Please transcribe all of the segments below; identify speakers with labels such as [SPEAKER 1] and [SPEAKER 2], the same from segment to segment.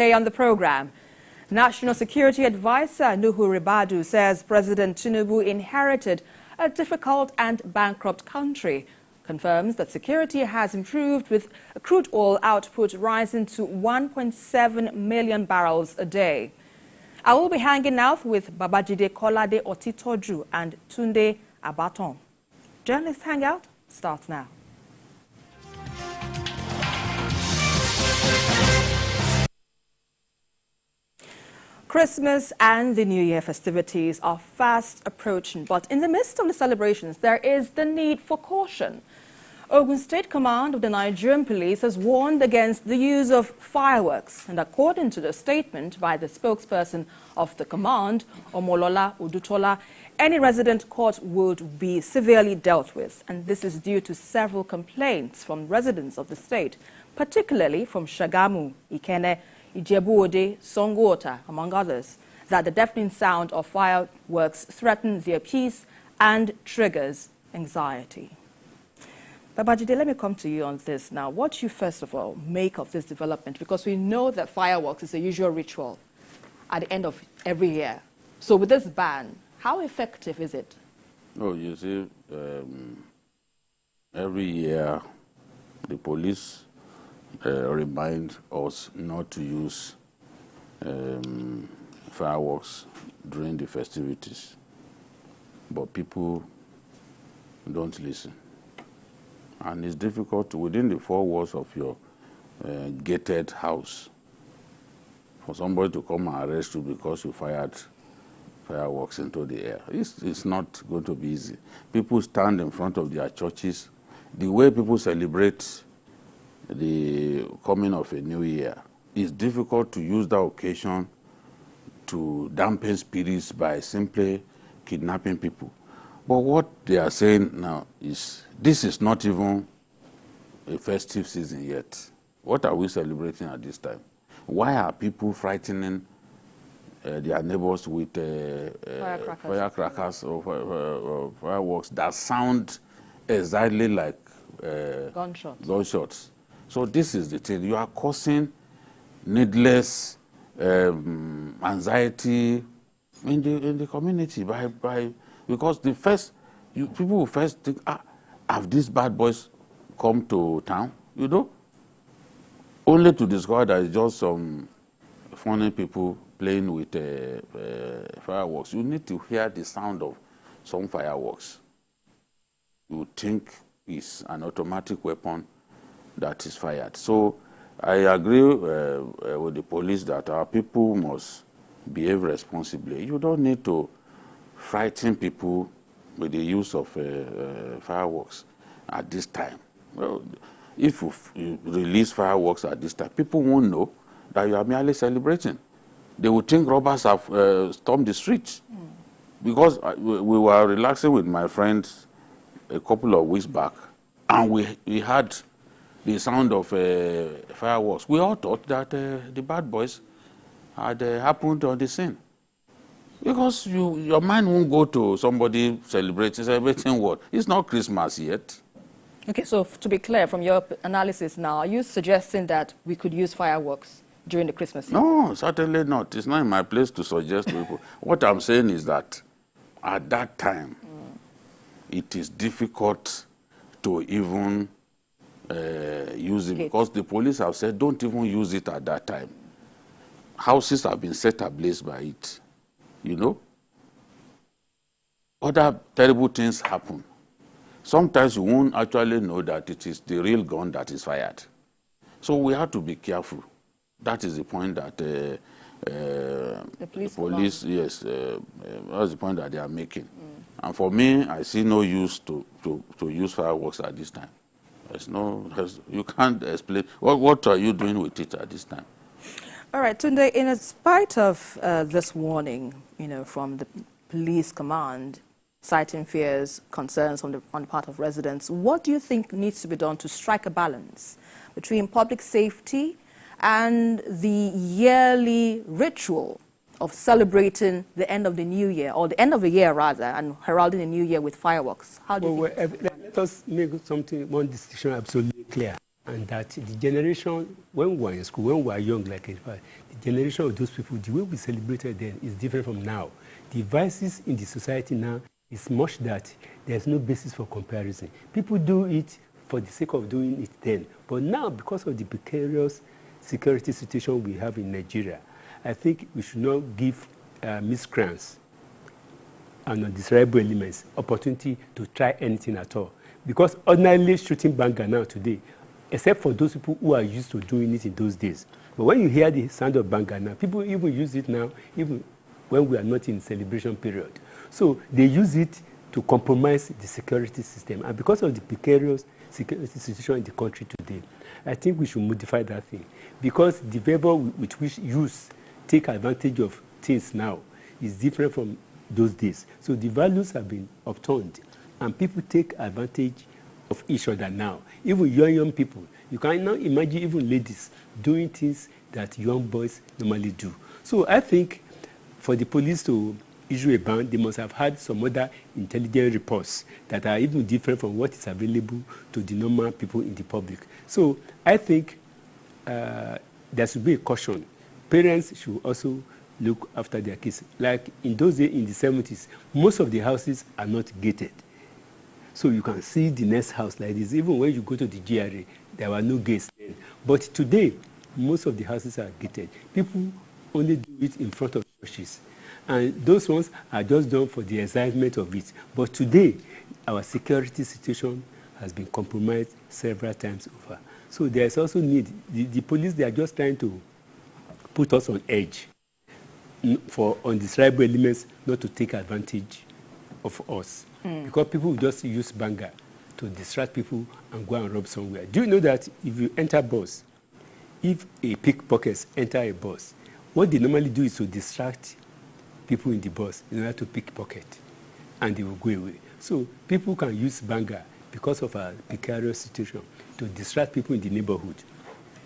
[SPEAKER 1] Today on the program, National Security Advisor Nuhu Ribadu says President Tinubu inherited a difficult and bankrupt country, confirms that security has improved with crude oil output rising to 1.7 million barrels a day. I will be hanging out with Babajide Kolade Otitoju and Tunde Abaton. Journalist Hangout starts now. Christmas and the New Year festivities are fast approaching, but in the midst of the celebrations, there is the need for caution. Ogun State Command of the Nigerian Police has warned against the use of fireworks, and according to the statement by the spokesperson of the command, Omolola Udutola, any resident caught would be severely dealt with, and this is due to several complaints from residents of the state, particularly from Shagamu, Ikene, Ijebu-Ode, Songota, among others, that the deafening sound of fireworks threatens their peace and triggers anxiety. Babajide, let me come to you on this now. What do you first of all make of this development? Because we know that fireworks is a usual ritual at the end of every year. So with this ban, how effective is it?
[SPEAKER 2] Oh, you see, every year the police remind us not to use fireworks during the festivities, but people don't listen. And it's difficult within the four walls of your gated house for somebody to come and arrest you because you fired fireworks into the air. It's not going to be easy. People stand in front of their churches. The way people celebrate the coming of a new year, it's difficult to use that occasion to dampen spirits by simply kidnapping people. But what they are saying now is, this is not even a festive season yet. What are we celebrating at this time? Why are people frightening their neighbors with firecrackers or fireworks that sound exactly like gunshots? So this is the thing. You are causing needless anxiety in the community because people will first think, have these bad boys come to town? You know, only to discover that it's just some funny people playing with fireworks. You need to hear the sound of some fireworks. You think it's an automatic weapon that is fired. So I agree with the police that our people must behave responsibly. You don't need to frighten people with the use of fireworks at this time. Well, if you release fireworks at this time, people won't know that you are merely celebrating. They will think robbers have stormed the streets. Because we were relaxing with my friends a couple of weeks back, and we had the sound of fireworks. We all thought that the bad boys had happened on the scene. Because your mind won't go to somebody celebrating what? It's not Christmas yet.
[SPEAKER 1] Okay, so to be clear, from your analysis now, are you suggesting that we could use fireworks during the Christmas season?
[SPEAKER 2] No, certainly not. It's not in my place to suggest to people. What I'm saying is that at that time, it is difficult to even use it because the police have said don't even use it at that time. Houses have been set ablaze by it, you know. Other terrible things happen. Sometimes you won't actually know that it is the real gun that is fired. So we have to be careful. That is the point that the police, yes, that's the point that they are making. And for me, I see no use to use fireworks at this time. You can't explain. What are you doing with it at this time?
[SPEAKER 1] All right, Tunde, in spite of this warning, from the police command, citing fears, concerns on the part of residents, what do you think needs to be done to strike a balance between public safety and the yearly ritual of celebrating the end of the new year, or the end of the year rather, and heralding the new year with fireworks? How do you think?
[SPEAKER 3] Let us make one distinction absolutely clear, and that the generation, when we were in school, when we were young, like the generation of those people, the way we celebrated then is different from now. The vices in the society now is much that there's no basis for comparison. People do it for the sake of doing it then. But now, because of the precarious security situation we have in Nigeria, I think we should not give miscreants and undesirable elements opportunity to try anything at all. Because ordinarily shooting banger now today, except for those people who are used to doing it in those days. But when you hear the sound of banger now, people even use it now, even when we are not in celebration period. So they use it to compromise the security system. And because of the precarious security situation in the country today, I think we should modify that thing. Because the favor with which youth take advantage of things now is different from those days. So the values have been upturned, and people take advantage of each other now. Even young people, you can now imagine even ladies doing things that young boys normally do. So I think for the police to issue a ban, they must have had some other intelligent reports that are even different from what is available to the normal people in the public. So I think there should be a caution. Parents should also look after their kids. Like in those days, in the 70s, most of the houses are not gated. So you can see the next house like this. Even when you go to the GRA, there were no gates then. But today, most of the houses are gated. People only do it in front of churches. And those ones are just done for the excitement of it. But today, our security situation has been compromised several times over. So there's also need. The police, they are just trying to put us on edge for undesirable elements not to take advantage of us. Because people will just use banger to distract people and go and rob somewhere. Do you know that if you enter bus, if a pickpockets enter a bus, what they normally do is to distract people in the bus in order to pickpocket, and they will go away. So people can use banger because of a precarious situation to distract people in the neighborhood.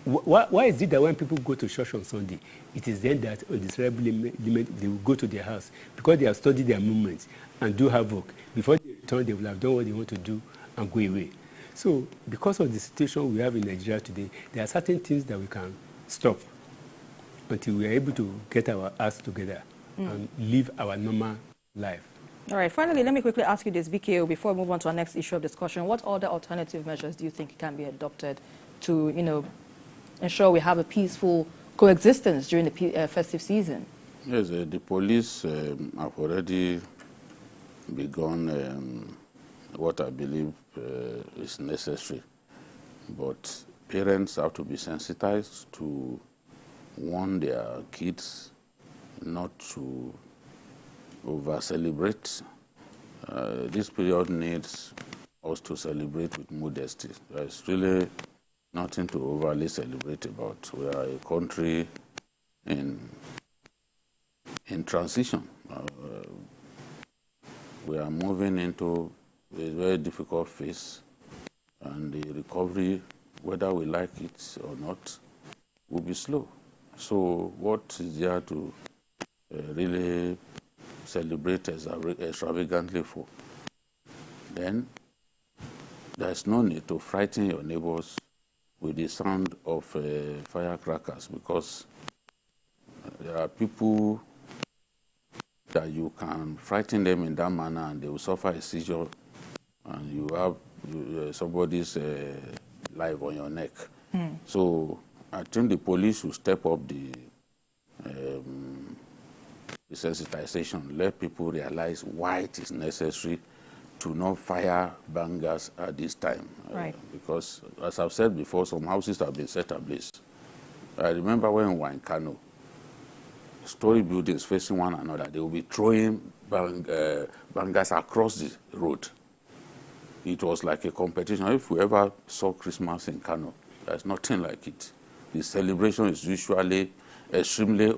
[SPEAKER 3] Why is it that when people go to church on Sunday, it is then that undesirable element, they will go to their house because they have studied their movements and do havoc. Before they return, they will have done what they want to do and go away. So because of the situation we have in Nigeria today, there are certain things that we can stop until we are able to get our acts together and live our normal life.
[SPEAKER 1] All right, finally, let me quickly ask you this, BKO, before we move on to our next issue of discussion. What other alternative measures do you think can be adopted to, ensure we have a peaceful coexistence during the festive season?
[SPEAKER 2] Yes, the police have already begun what I believe is necessary. But parents have to be sensitized to warn their kids not to over-celebrate. This period needs us to celebrate with modesty. There's really nothing to overly celebrate about. We are a country in transition. We are moving into a very difficult phase, and the recovery, whether we like it or not, will be slow. So what is there to really celebrate extravagantly for? Then there's no need to frighten your neighbors with the sound of firecrackers, because there are people that you can frighten them in that manner and they will suffer a seizure, and you have somebody's life on your neck. So I think the police should step up the sensitization, let people realize why it is necessary to not fire bangers at this time.
[SPEAKER 1] Right.
[SPEAKER 2] Because, as I've said before, some houses have been set ablaze. I remember when we were in Kano, story buildings facing one another, they will be throwing bangers across the road. It was like a competition. If we ever saw Christmas in Kano, there's nothing like it. The celebration is usually extremely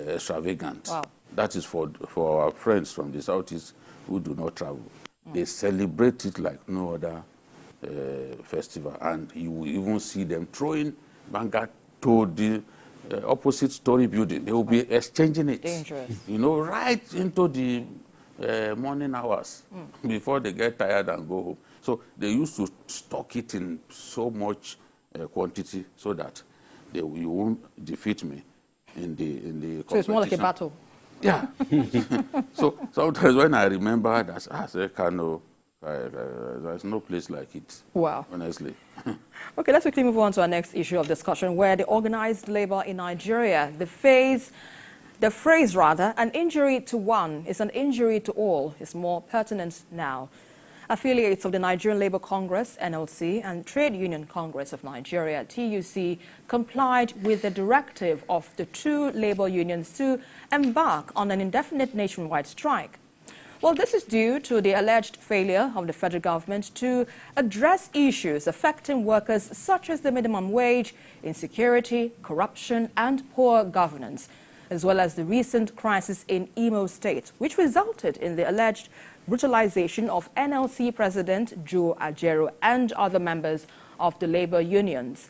[SPEAKER 2] extravagant.
[SPEAKER 1] Wow.
[SPEAKER 2] That is for our friends from the Southeast who do not travel. They celebrate it like no other festival, and you will even see them throwing banger to the opposite story building. They will be exchanging it.
[SPEAKER 1] Dangerous.
[SPEAKER 2] Right into the morning hours before they get tired and go home. So they used to stock it in so much quantity so that you won't defeat me. in the competition.
[SPEAKER 1] So it's more like a battle.
[SPEAKER 2] Yeah. So sometimes when I remember that, I say, Kano, there's no place like it.
[SPEAKER 1] Wow.
[SPEAKER 2] Honestly.
[SPEAKER 1] Okay, let's quickly move on to our next issue of discussion, where the organized labor in Nigeria, the phrase, an injury to one is an injury to all, is more pertinent now. Affiliates of the Nigerian Labour Congress, NLC, and Trade Union Congress of Nigeria, TUC, complied with the directive of the two labour unions to embark on an indefinite nationwide strike. Well, this is due to the alleged failure of the federal government to address issues affecting workers such as the minimum wage, insecurity, corruption, and poor governance, as well as the recent crisis in Imo State, which resulted in the alleged brutalization of NLC President Joe Ajaero and other members of the labor unions.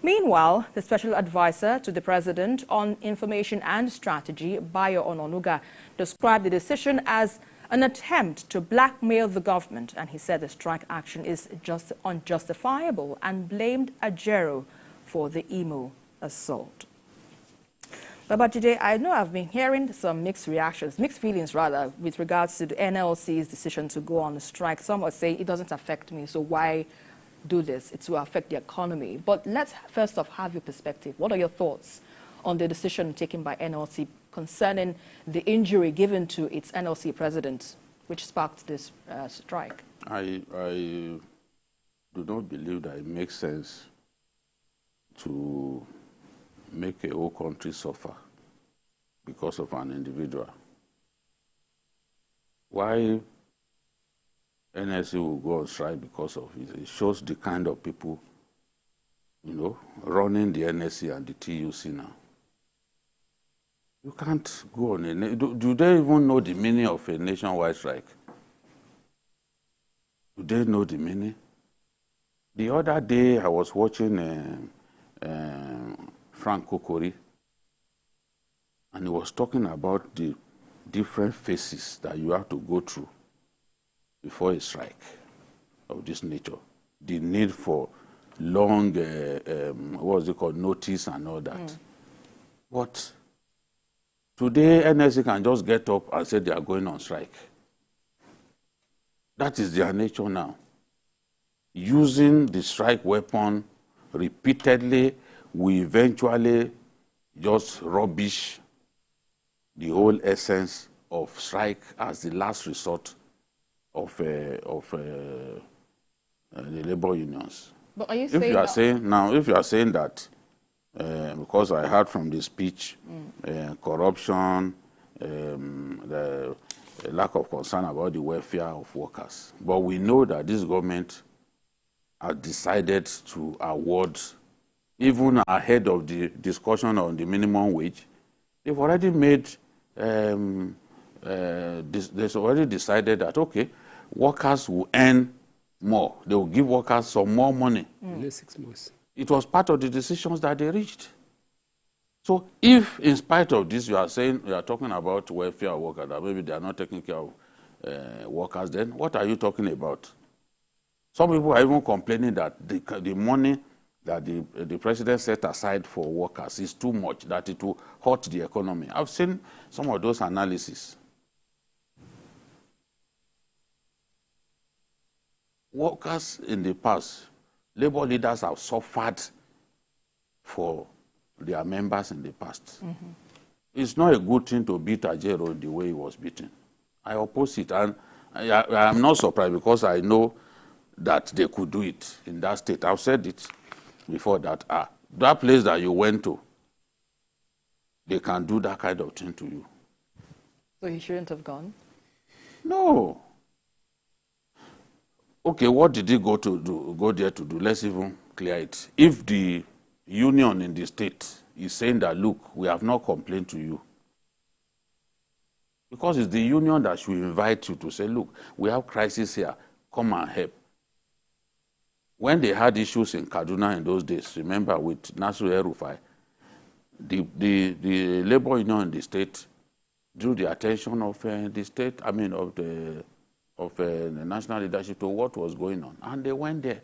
[SPEAKER 1] Meanwhile, the special advisor to the president on information and strategy, Bayo Ononuga, described the decision as an attempt to blackmail the government, and he said the strike action is just unjustifiable and blamed Ajaero for the Imo assault. Babajide, I know I've been hearing some mixed feelings rather, with regards to the NLC's decision to go on a strike. Some are saying it doesn't affect me, so why do this? It will affect the economy. But let's first off have your perspective. What are your thoughts on the decision taken by NLC concerning the injury given to its NLC president, which sparked this strike?
[SPEAKER 2] I do not believe that it makes sense to make a whole country suffer because of an individual. Why NSC will go on strike because of it? It shows the kind of people, running the NSC and the TUC now. You can't go on a... Do they even know the meaning of a nationwide strike? Do they know the meaning? The other day I was watching Frank Kokori, and he was talking about the different phases that you have to go through before a strike of this nature. The need for long, notice and all that. But today, NSC can just get up and say they are going on strike. That is their nature now. Using the strike weapon repeatedly will eventually just rubbish the whole essence of strike as the last resort of the labor unions.
[SPEAKER 1] But are you
[SPEAKER 2] if you are saying that, because I heard from the speech, corruption, the lack of concern about the welfare of workers, but we know that this government has decided to award, even ahead of the discussion on the minimum wage, they've already made, they've already decided that, okay, workers will earn more. They will give workers some more money.
[SPEAKER 3] In the next 6 months.
[SPEAKER 2] It was part of the decisions that they reached. So if, in spite of this, you are talking about welfare workers, that maybe they are not taking care of workers, then what are you talking about? Some people are even complaining that the money that the president set aside for workers is too much, that it will hurt the economy. I've seen some of those analyses. Workers in the past, labor leaders have suffered for their members in the past. It's not a good thing to beat Ajaero the way he was beaten. I oppose it, and I am not surprised because I know that they could do it in that state. I've said it before that that place that you went to, they can do that kind of thing to you.
[SPEAKER 1] So he shouldn't have gone?
[SPEAKER 2] No. Okay, what did he go there to do? Let's even clear it. If the union in the state is saying that, look, we have not complained to you, because it's the union that should invite you to say, look, we have crisis here, come and help. When they had issues in Kaduna in those days, remember, with Nasir El-Rufai, the labor union in the state drew the attention of the state, of the national leadership to what was going on, and they went there.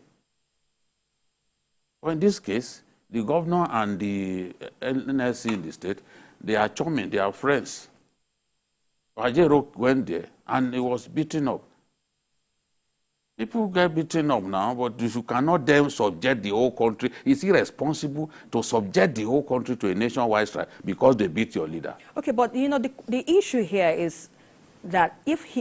[SPEAKER 2] Well, in this case, The governor and the NLC in the state, they are chummy, they are friends. Ajero went there and he was beaten up. People get beaten up now, but you cannot then subject the whole country. It's irresponsible to subject the whole country to a nationwide strike because they beat your leader.
[SPEAKER 1] Okay, but you know, the issue here is that if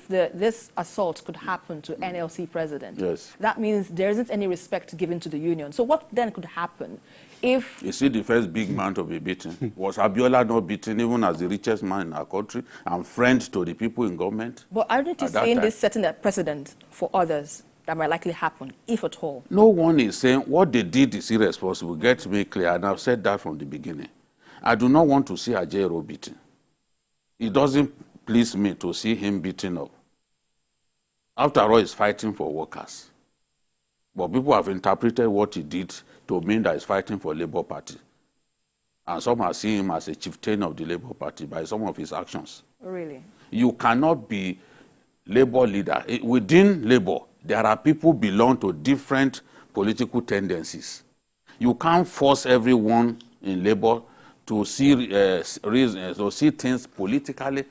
[SPEAKER 1] this assault could happen to NLC president,
[SPEAKER 2] yes,
[SPEAKER 1] that means there isn't any respect given to the union. So what then could happen if...
[SPEAKER 2] You see, the first big man to be beaten was Abiola, not beaten even as the richest man in our country and friend to the people in government.
[SPEAKER 1] But aren't you saying this setting a precedent for others that might likely happen, if at all?
[SPEAKER 2] No one is saying what they did is irresponsible. Get me clear, and I've said that from the beginning. I do not want to see Ajero beaten. It doesn't please me to see him beaten up. After all, he's fighting for workers. But people have interpreted what he did to mean that he's fighting for Labour Party. And some are seeing him as a chieftain of the Labour Party by some of his actions.
[SPEAKER 1] Really?
[SPEAKER 2] You cannot be Labour leader. Within Labour, there are people belong to different political tendencies. You can't force everyone in Labour to see reasons or see things politically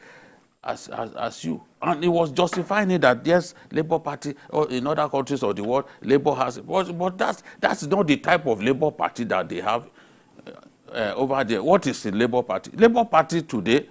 [SPEAKER 2] as you. And it was justifying it that yes, Labour Party or in other countries of the world, Labour has, but that's not the type of Labour Party that they have over there. What is the Labour Party? Labour Party today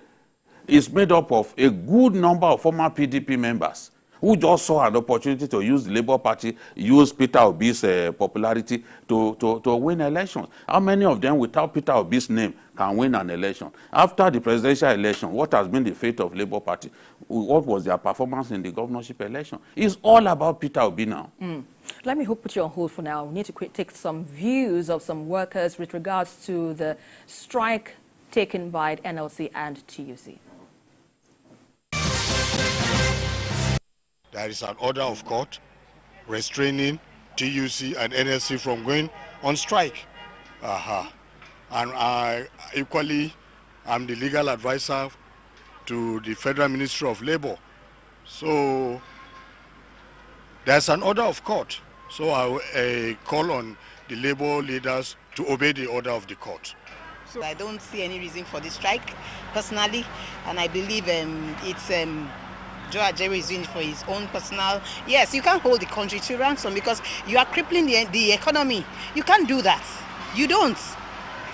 [SPEAKER 2] is made up of a good number of former PDP members who just saw an opportunity to use the Labour Party, use Peter Obi's popularity to win elections. How many of them without Peter Obi's name can win an election? After the presidential election, what has been the fate of Labour Party? What was their performance in the governorship election? It's all about Peter Obi now.
[SPEAKER 1] Let me put you on hold for now. We need to take some views of some workers with regards to the strike taken by NLC and TUC.
[SPEAKER 4] There is an order of court restraining TUC and NLC from going on strike. And I equally am the legal advisor to the Federal Ministry of Labour. So there's an order of court. So I will call on the Labour leaders to obey the order of the court.
[SPEAKER 5] So I don't see any reason for the strike personally, and I believe it's Joe Ajero is doing it for his own personal. Yes, you can't hold the country to ransom because you are crippling the economy. You can't do that. You don't.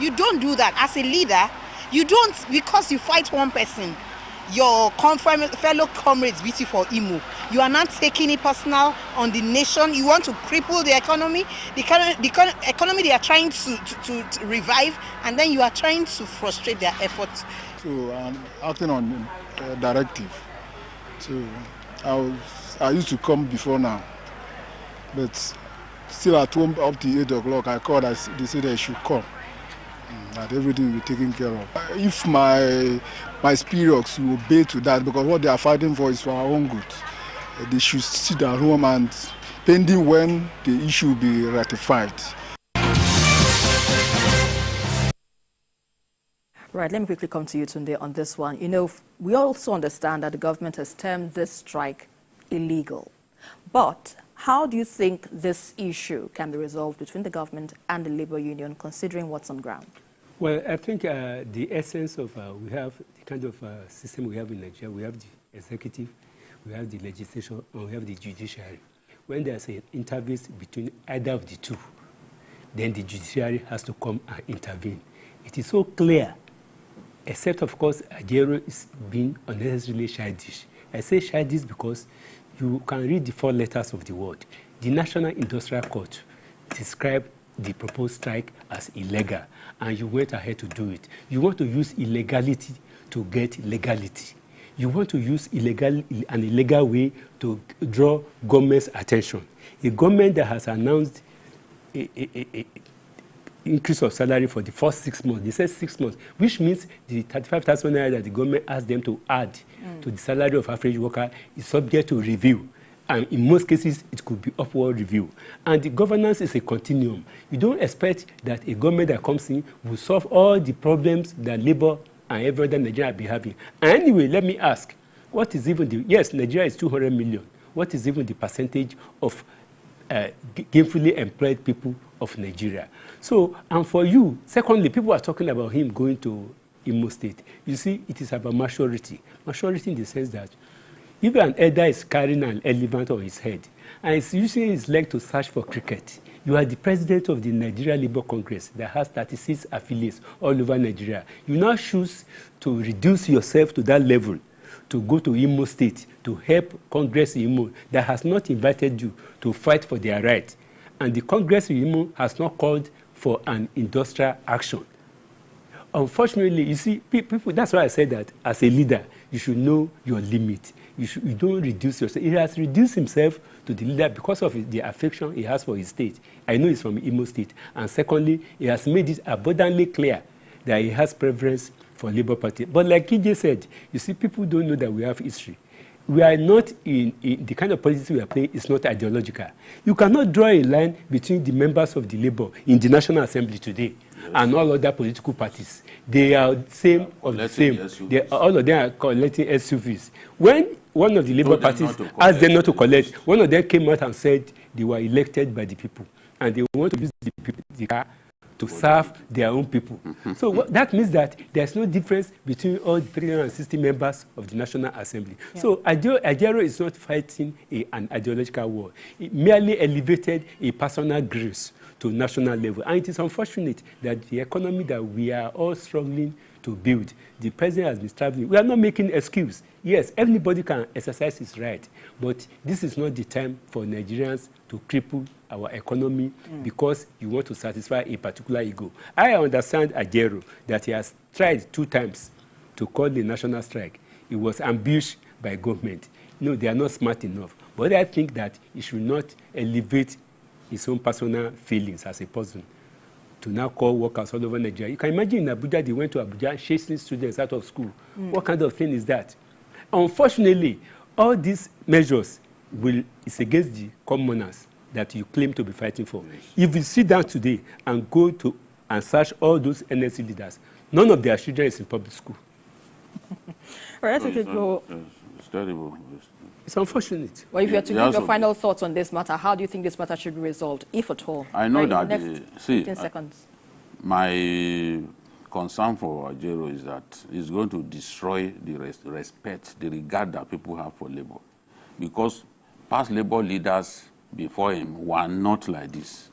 [SPEAKER 5] You don't do that. As a leader, you don't, because you fight one person, your fellow comrades beat you for Imo. You are not taking it personal on the nation. You want to cripple the economy. The economy they are trying to revive, and then you are trying to frustrate their efforts.
[SPEAKER 6] So I'm acting on directive. So I used to come before now, but still at home up to 8 o'clock. I called. They said I should come. That everything will be taken care of. If my spirits will obey to that, because what they are fighting for is for our own good. They should sit at home and pending when the issue will be ratified.
[SPEAKER 1] Right, let me quickly come to you, Tunde, on this one. You know, we also understand that the government has termed this strike illegal. But how do you think this issue can be resolved between the government and the labor union, considering what's on ground?
[SPEAKER 3] Well, I think the essence of we have the kind of system we have in Nigeria. We have the executive, we have the legislation, and we have the judiciary. When there's an interface between either of the two, then the judiciary has to come and intervene. It is so clear, except, of course, Ajero is being unnecessarily childish. I say childish because you can read the 4 letters of the word. The National Industrial Court described the proposed strike as illegal, and you went ahead to do it. You want to use illegality to get legality. You want to use an illegal way to draw government's attention. A government that has announced a increase of salary for the first 6 months. They said 6 months, which means the 35,000 naira that the government asked them to add to the salary of average worker is subject to review. And in most cases, it could be upward review. And the governance is a continuum. You don't expect that a government that comes in will solve all the problems that labor and every other Nigeria be having. Anyway, let me ask, what is even the, yes, Nigeria is 200 million. What is even the percentage of gainfully employed people of Nigeria. So, and for you, secondly, people are talking about him going to Imo State. You see, it is about maturity. Maturity in the sense that if an elder is carrying an elephant on his head and is using his leg to search for cricket, you are the president of the Nigeria Labour Congress that has 36 affiliates all over Nigeria. You now choose to reduce yourself to that level, to go to Imo State, to help Congress Imo that has not invited you to fight for their rights. And the Congress Imo has not called for an industrial action. Unfortunately, you see, people, that's why I said that as a leader, you should know your limit. You don't reduce yourself. He has reduced himself to the leader because of the affection he has for his state. I know he's from Imo State. And secondly, he has made it abundantly clear that he has preference for Labour Party. But like KJ said, you see, people don't know that we have history. We are not in the kind of politics we are playing is not ideological. You cannot draw a line between the members of the Labour in the National Assembly today and all other political parties. They are same of the same. All of them are collecting SUVs. When one of the Labour parties asked them not to collect, one of them came out and said they were elected by the people and they want to use the car to serve their own people. So that means that there's no difference between all the 360 members of the National Assembly. Yeah. So Ajero is not fighting an ideological war. It merely elevated a personal grace to national level. And it is unfortunate that the economy that we are all struggling to build, the president has been struggling. We are not making excuse. Yes, everybody can exercise his right, but this is not the time for Nigerians to cripple our economy because you want to satisfy a particular ego. I understand Ajero that he has tried 2 times to call the national strike. It was ambushed by government. No, they are not smart enough. But I think that he should not elevate his own personal feelings as a person to now call workers all over Nigeria. You can imagine in Abuja, they went to Abuja chasing students out of school. What kind of thing is that? Unfortunately, all these measures is against the commoners that you claim to be fighting for. Yes. If you sit down today and go to and search all those NLC leaders, none of their children is in public school.
[SPEAKER 1] All right,
[SPEAKER 2] it's terrible.
[SPEAKER 1] It's unfortunate. Well, if you have to give your final thoughts on this matter, how do you think this matter should be resolved, if at all?
[SPEAKER 2] I know that
[SPEAKER 1] next 15 seconds.
[SPEAKER 2] My concern for Ajero is that it's going to destroy the respect, the regard that people have for Labour. Because past Labour leaders before him were not like this.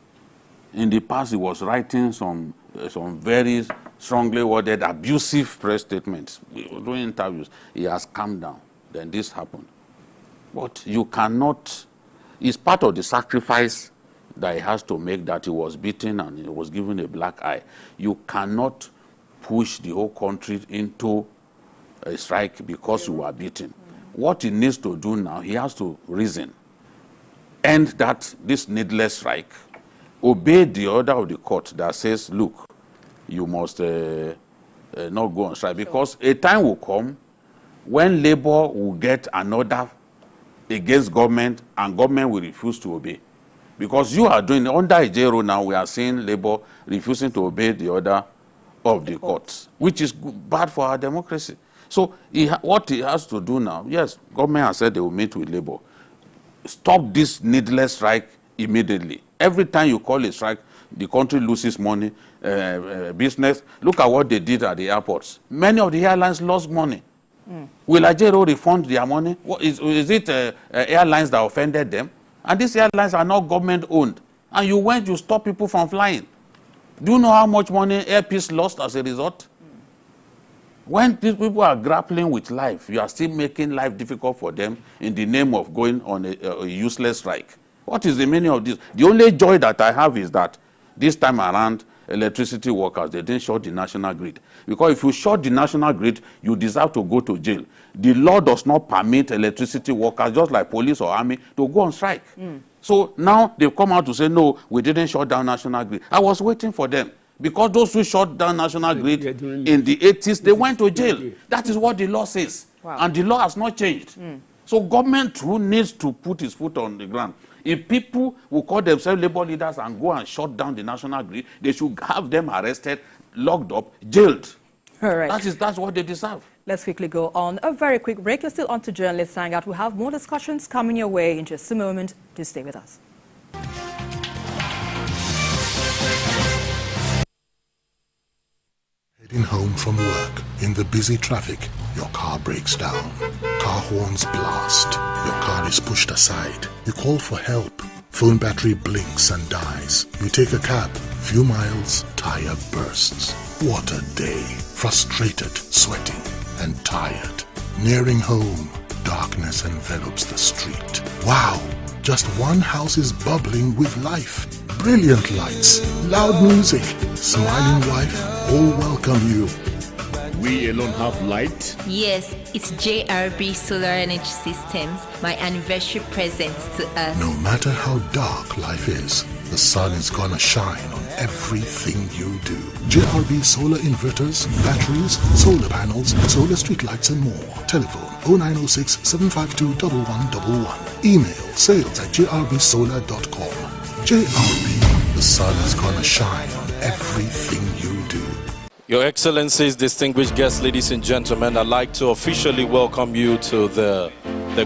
[SPEAKER 2] In the past, he was writing some very strongly worded, abusive press statements. During interviews, he has calmed down. Then this happened. But you cannot, it's part of the sacrifice that he has to make, that he was beaten and he was given a black eye. You cannot push the whole country into a strike because you were beaten. What he needs to do now, he has to reason. End this needless strike. Obey the order of the court that says, look, you must not go on strike. Because a time will come when Labour will get an order against government and government will refuse to obey. Because you are doing, under Ajero now, we are seeing Labour refusing to obey the order of the courts, which is bad for our democracy. So what he has to do now, yes, government has said they will meet with Labour. Stop this needless strike immediately. Every time you call a strike, the country loses money, business. Look at what they did at the airports. Many of the airlines lost money. Will Ajero refund their money? Is it airlines that offended them? And these airlines are not government-owned. And you stop people from flying. Do you know how much money Air Peace lost as a result? When these people are grappling with life, you are still making life difficult for them in the name of going on a useless strike. What is the meaning of this? The only joy that I have is that this time around, electricity workers, they didn't short the national grid. Because if you short the national grid, you deserve to go to jail. The law does not permit electricity workers, just like police or army, to go on strike. So now they've come out to say, no, we didn't shut down national grid. I was waiting for them. Because those who shut down national grid in the 80s, they went to jail. That is what the law says. Wow. And the law has not changed. So government too needs to put his foot on the ground. If people will call themselves labor leaders and go and shut down the national grid, they should have them arrested, locked up, jailed.
[SPEAKER 1] All right.
[SPEAKER 2] That's what they deserve.
[SPEAKER 1] Let's quickly go on a very quick break. You're still on to Journalists Hangout. We'll have more discussions coming your way in just a moment. Do stay with us.
[SPEAKER 7] Heading home from work, in the busy traffic, your car breaks down. Car horns blast. Your car is pushed aside. You call for help. Phone battery blinks and dies. You take a cab. Few miles, tire bursts. What a day. Frustrated, sweating, and tired. Nearing home, darkness envelops the street. Wow! Just one house is bubbling with life. Brilliant lights, loud music, smiling wife, all welcome you.
[SPEAKER 8] We alone have light?
[SPEAKER 9] Yes, it's JRB Solar Energy Systems, my anniversary present to us.
[SPEAKER 7] No matter how dark life is, the sun is gonna shine on everything you do. JRB solar inverters, batteries, solar panels, solar street lights and more. Telephone 0906 752 1111. Email sales@jrbsolar.com. JRB, the sun is gonna shine on everything you do.
[SPEAKER 10] Your Excellencies, distinguished guests, ladies and gentlemen, I'd like to officially welcome you to the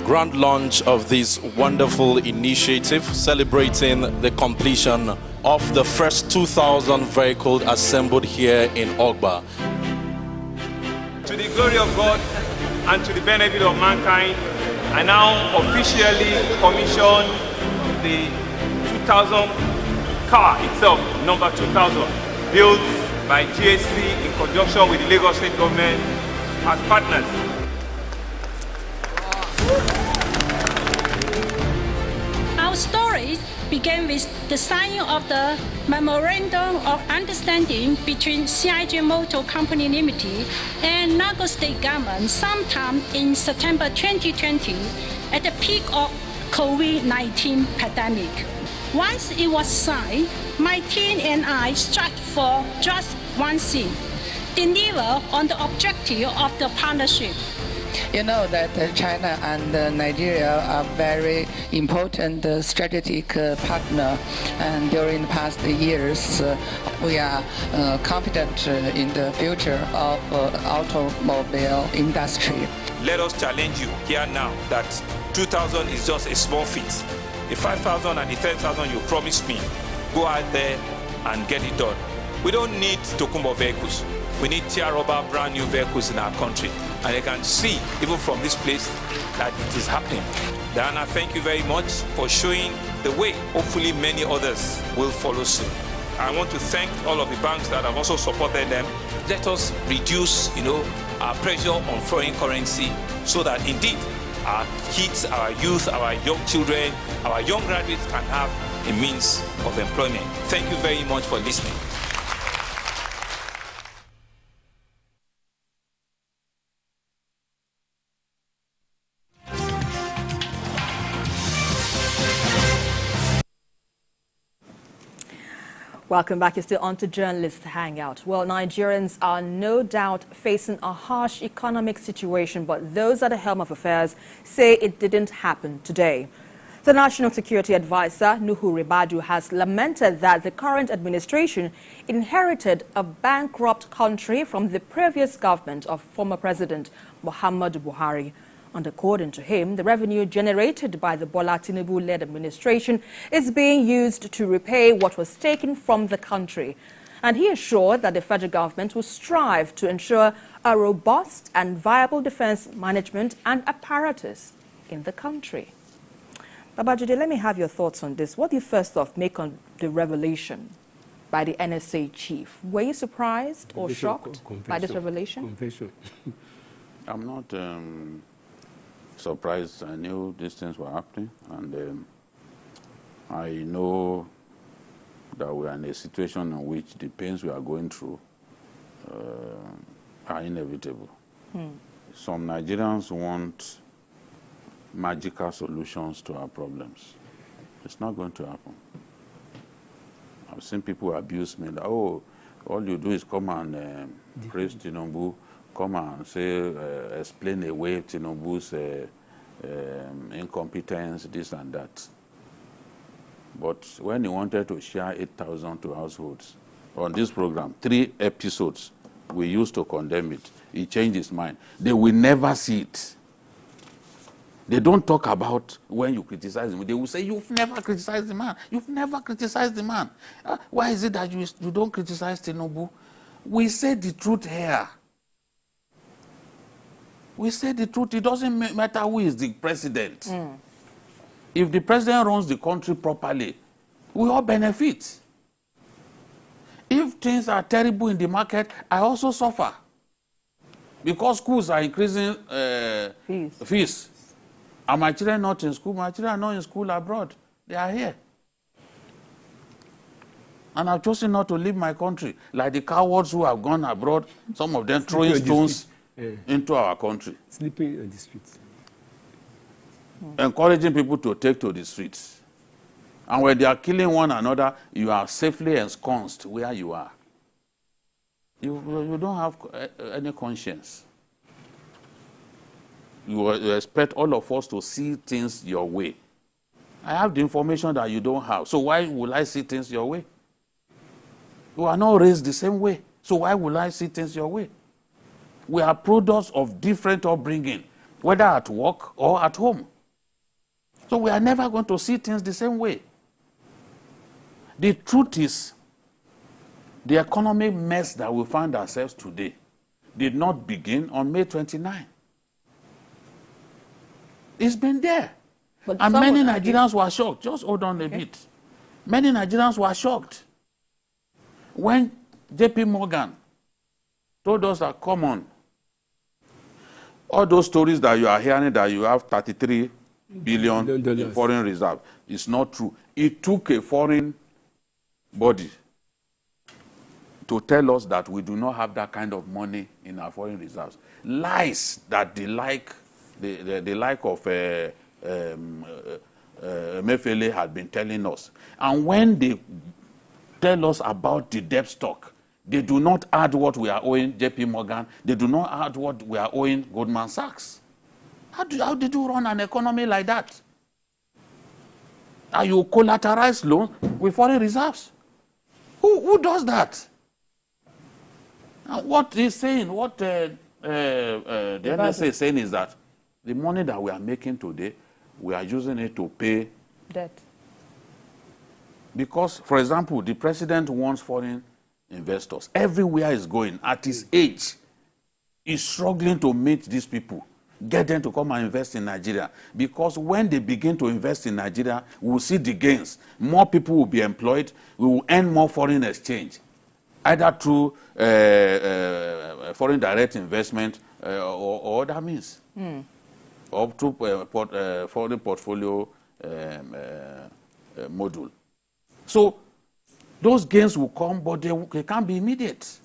[SPEAKER 10] grand launch of this wonderful initiative celebrating the completion of the first 2,000 vehicles assembled here in Ogba.
[SPEAKER 11] To the glory of God and to the benefit of mankind, I now officially commission the 2,000 car itself, number 2,000, built by GSC in conjunction with the Lagos State Government as partners.
[SPEAKER 12] Our story began with the signing of the Memorandum of Understanding between CIG Motor Company Limited and Lagos State Government sometime in September 2020 at the peak of COVID-19 pandemic. Once it was signed, my team and I struck for just one thing: deliver on the objective of the partnership.
[SPEAKER 13] You know that China and Nigeria are very important strategic partner, and during the past years, we are confident in the future of automobile industry.
[SPEAKER 11] Let us challenge you here now that 2,000 is just a small feat. The 5,000 and the 10,000 you promised me, go out there and get it done. We don't need Tokumbo vehicles. We need tier rubber brand new vehicles in our country. And you can see, even from this place, that it is happening. Diana, thank you very much for showing the way. Hopefully many others will follow soon. I want to thank all of the banks that have also supported them. Let us reduce, our pressure on foreign currency so that indeed our kids, our youth, our young children, our young graduates can have a means of employment. Thank you very much for listening.
[SPEAKER 1] Welcome back. You're still on to Journalist Hangout. Well, Nigerians are no doubt facing a harsh economic situation, but those at the helm of affairs say it didn't happen today. The National Security Advisor, Nuhu Ribadu, has lamented that the current administration inherited a bankrupt country from the previous government of former President Muhammadu Buhari. And according to him, the revenue generated by the Bola Tinubu-led administration is being used to repay what was taken from the country. And he assured that the federal government will strive to ensure a robust and viable defense management and apparatus in the country. Babajide, let me have your thoughts on this. What do you first off make on the revelation by the NSA chief? Were you surprised or shocked by this revelation?
[SPEAKER 2] I'm not surprised. I knew these things were happening, and I know that we are in a situation in which the pains we are going through are inevitable. Some Nigerians want magical solutions to our problems. It's not going to happen. I've seen people abuse me, like, oh, all you do is come and praise Tinubu, come and say, explain away Tinubu's incompetence, this and that. But when he wanted to share 8,000 to households on this program, 3 episodes, we used to condemn it. He changed his mind. They will never see it. They don't talk about when you criticize him. They will say, you've never criticized the man. You've never criticized the man. Why is it that you don't criticize Tinubu? We say the truth here. We say the truth. It doesn't matter who is the president. If the president runs the country properly, we all benefit. If things are terrible in the market, I also suffer. Because schools are increasing fees. Are my children not in school? My children are not in school abroad. They are here. And I've chosen not to leave my country. Like the cowards who have gone abroad, some of them throwing stones into our country.
[SPEAKER 3] Sleeping on the streets.
[SPEAKER 2] Encouraging people to take to the streets. And when they are killing one another, you are safely ensconced where you are. You don't have any conscience. You expect all of us to see things your way. I have the information that you don't have. So why will I see things your way? You are not raised the same way. So why will I see things your way? We are products of different upbringing, whether at work or at home. So we are never going to see things the same way. The truth is, the economic mess that we find ourselves today did not begin on May 29. It's been there.
[SPEAKER 1] But
[SPEAKER 2] and many Nigerians were shocked. Just hold on a bit. Many Nigerians were shocked when JP Morgan told us that, come on, all those stories that you are hearing that you have 33 billion in foreign reserve is not true. It took a foreign body to tell us that we do not have that kind of money in our foreign reserves. Lies that the like of Mefele had been telling us. And when they tell us about the debt stock, they do not add what we are owing JP Morgan. They do not add what we are owing Goldman Sachs. How did you run an economy like that? Are you collateralized loans with foreign reserves? Who does that? And what he's saying, what the NLC is saying is that the money that we are making today, we are using it to pay
[SPEAKER 1] debt.
[SPEAKER 2] Because, for example, the president wants foreign investors. Everywhere he's going, at his age, he's struggling to meet these people, get them to come and invest in Nigeria. Because when they begin to invest in Nigeria, we will see the gains. More people will be employed. We will earn more foreign exchange, either through foreign direct investment or other means, or through foreign portfolio module. So those gains will come, but they can't be immediate.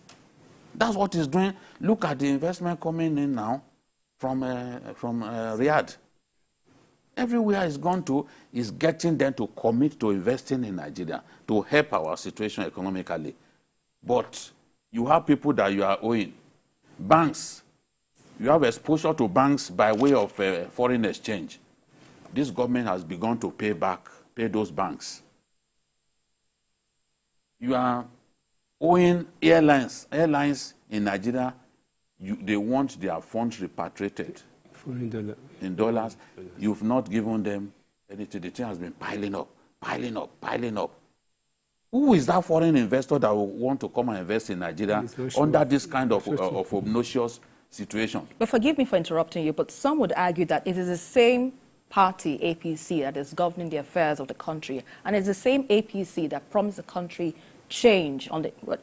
[SPEAKER 2] That's what he's doing. Look at the investment coming in now from Riyadh. Everywhere he's gone to is getting them to commit to investing in Nigeria to help our situation economically. But you have people that you are owing. Banks, you have exposure to banks by way of foreign exchange. This government has begun to pay those banks. You are owing airlines in Nigeria. They want their funds repatriated in dollars. You've not given them anything. The thing has been piling up. Who is that foreign investor that will want to come and invest in Nigeria under this kind of obnoxious situation?
[SPEAKER 1] But forgive me for interrupting you, but some would argue that it is the same party, APC, that is governing the affairs of the country, and it's the same APC that promised the country change,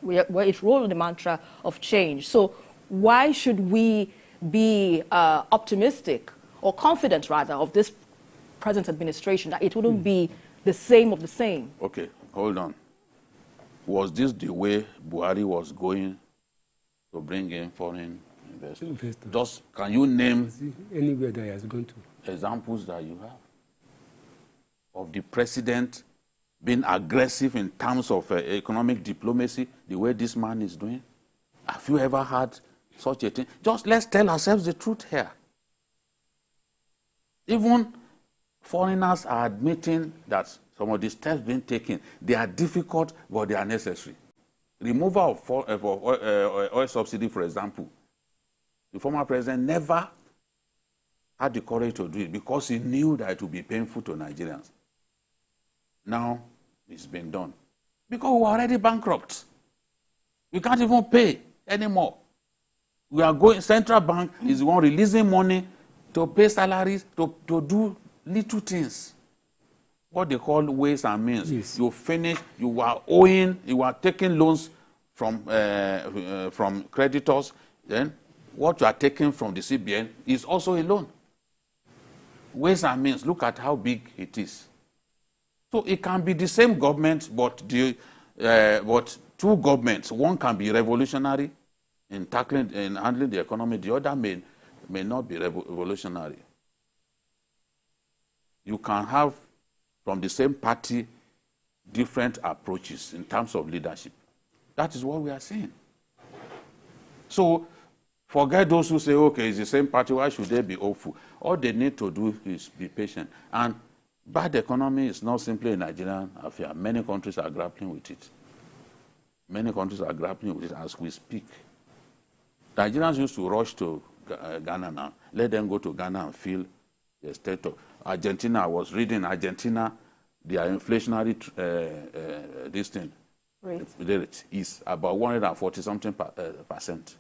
[SPEAKER 1] where it rolled on the mantra of change. So why should we be optimistic, or confident rather, of this present administration, that it wouldn't be the same of the same?
[SPEAKER 2] Okay, hold on. Was this the way Buhari was going to bring in foreign investors? Just, can you name
[SPEAKER 3] anywhere that he has gone to
[SPEAKER 2] examples that you have of the president being aggressive in terms of economic diplomacy, the way this man is doing? Have you ever had such a thing? Just let's tell ourselves the truth here. Even foreigners are admitting that some of the steps being taken, they are difficult, but they are necessary. Removal of oil subsidy, for example. The former president never had the courage to do it because he knew that it would be painful to Nigerians. Now, it's been done. Because we are already bankrupt. We can't even pay anymore. We are going, central bank is the one releasing money to pay salaries, to do little things. What they call ways and means. Yes. You finish, you are owing, you are taking loans from creditors, then what you are taking from the CBN is also a loan. Ways and means, look at how big it is. So it can be the same government, but two governments. One can be revolutionary in tackling and handling the economy. The other may not be revolutionary. You can have from the same party different approaches in terms of leadership. That is what we are seeing. So forget those who say, okay, it's the same party, why should they be hopeful? All they need to do is be patient. And bad economy is not simply a Nigerian affair. Many countries are grappling with it. Many countries are grappling with it as we speak. Nigerians used to rush to Ghana now. Let them go to Ghana and feel the state of Argentina. I was reading Argentina, their inflationary this thing rate is about 140-something percent.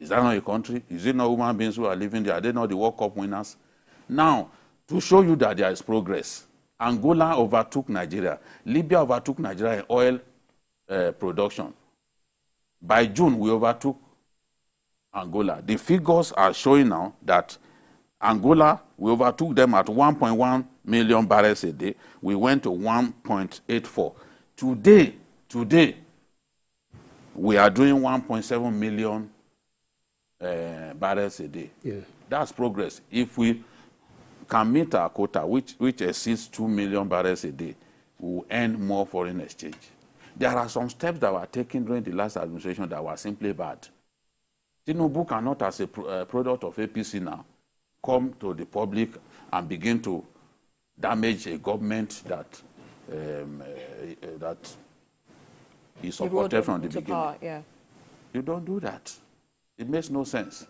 [SPEAKER 2] Is that not a country? Is it not human beings who are living there? Are they not the World Cup winners? Now, to show you that there is progress, Angola overtook Nigeria. Libya overtook Nigeria in oil production. By June, we overtook Angola. The figures are showing now that Angola, we overtook them at 1.1 million barrels a day. We went to 1.84. Today, we are doing 1.7 million barrels a day. Yeah. That's progress. If we can meet our quota, which exceeds 2 million barrels a day, we will earn more foreign exchange. There are some steps that were taken during the last administration that were simply bad. Tinubu cannot, as a product of APC now, come to the public and begin to damage a government that he supported from the beginning.
[SPEAKER 1] Power, yeah.
[SPEAKER 2] You don't do that. It makes no sense.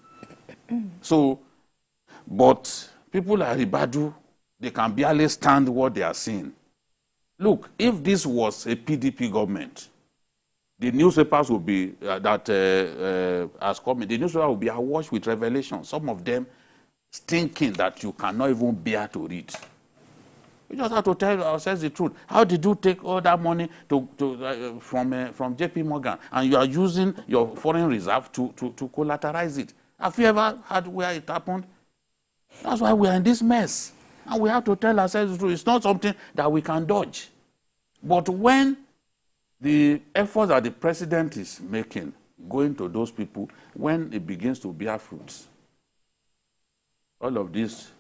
[SPEAKER 2] So, but people like Ribadu, they can barely stand what they are seeing. Look, if this was a PDP government, the newspapers would be, as coming, the newspaper will be awash with revelations, some of them stinking that you cannot even bear to read. We just have to tell ourselves the truth. How did you take all that money from JP Morgan and you are using your foreign reserve to collateralize it? Have you ever had where it happened? That's why we are in this mess. And we have to tell ourselves the truth. It's not something that we can dodge. But when the efforts that the president is making, going to those people, when it begins to bear fruits, all of this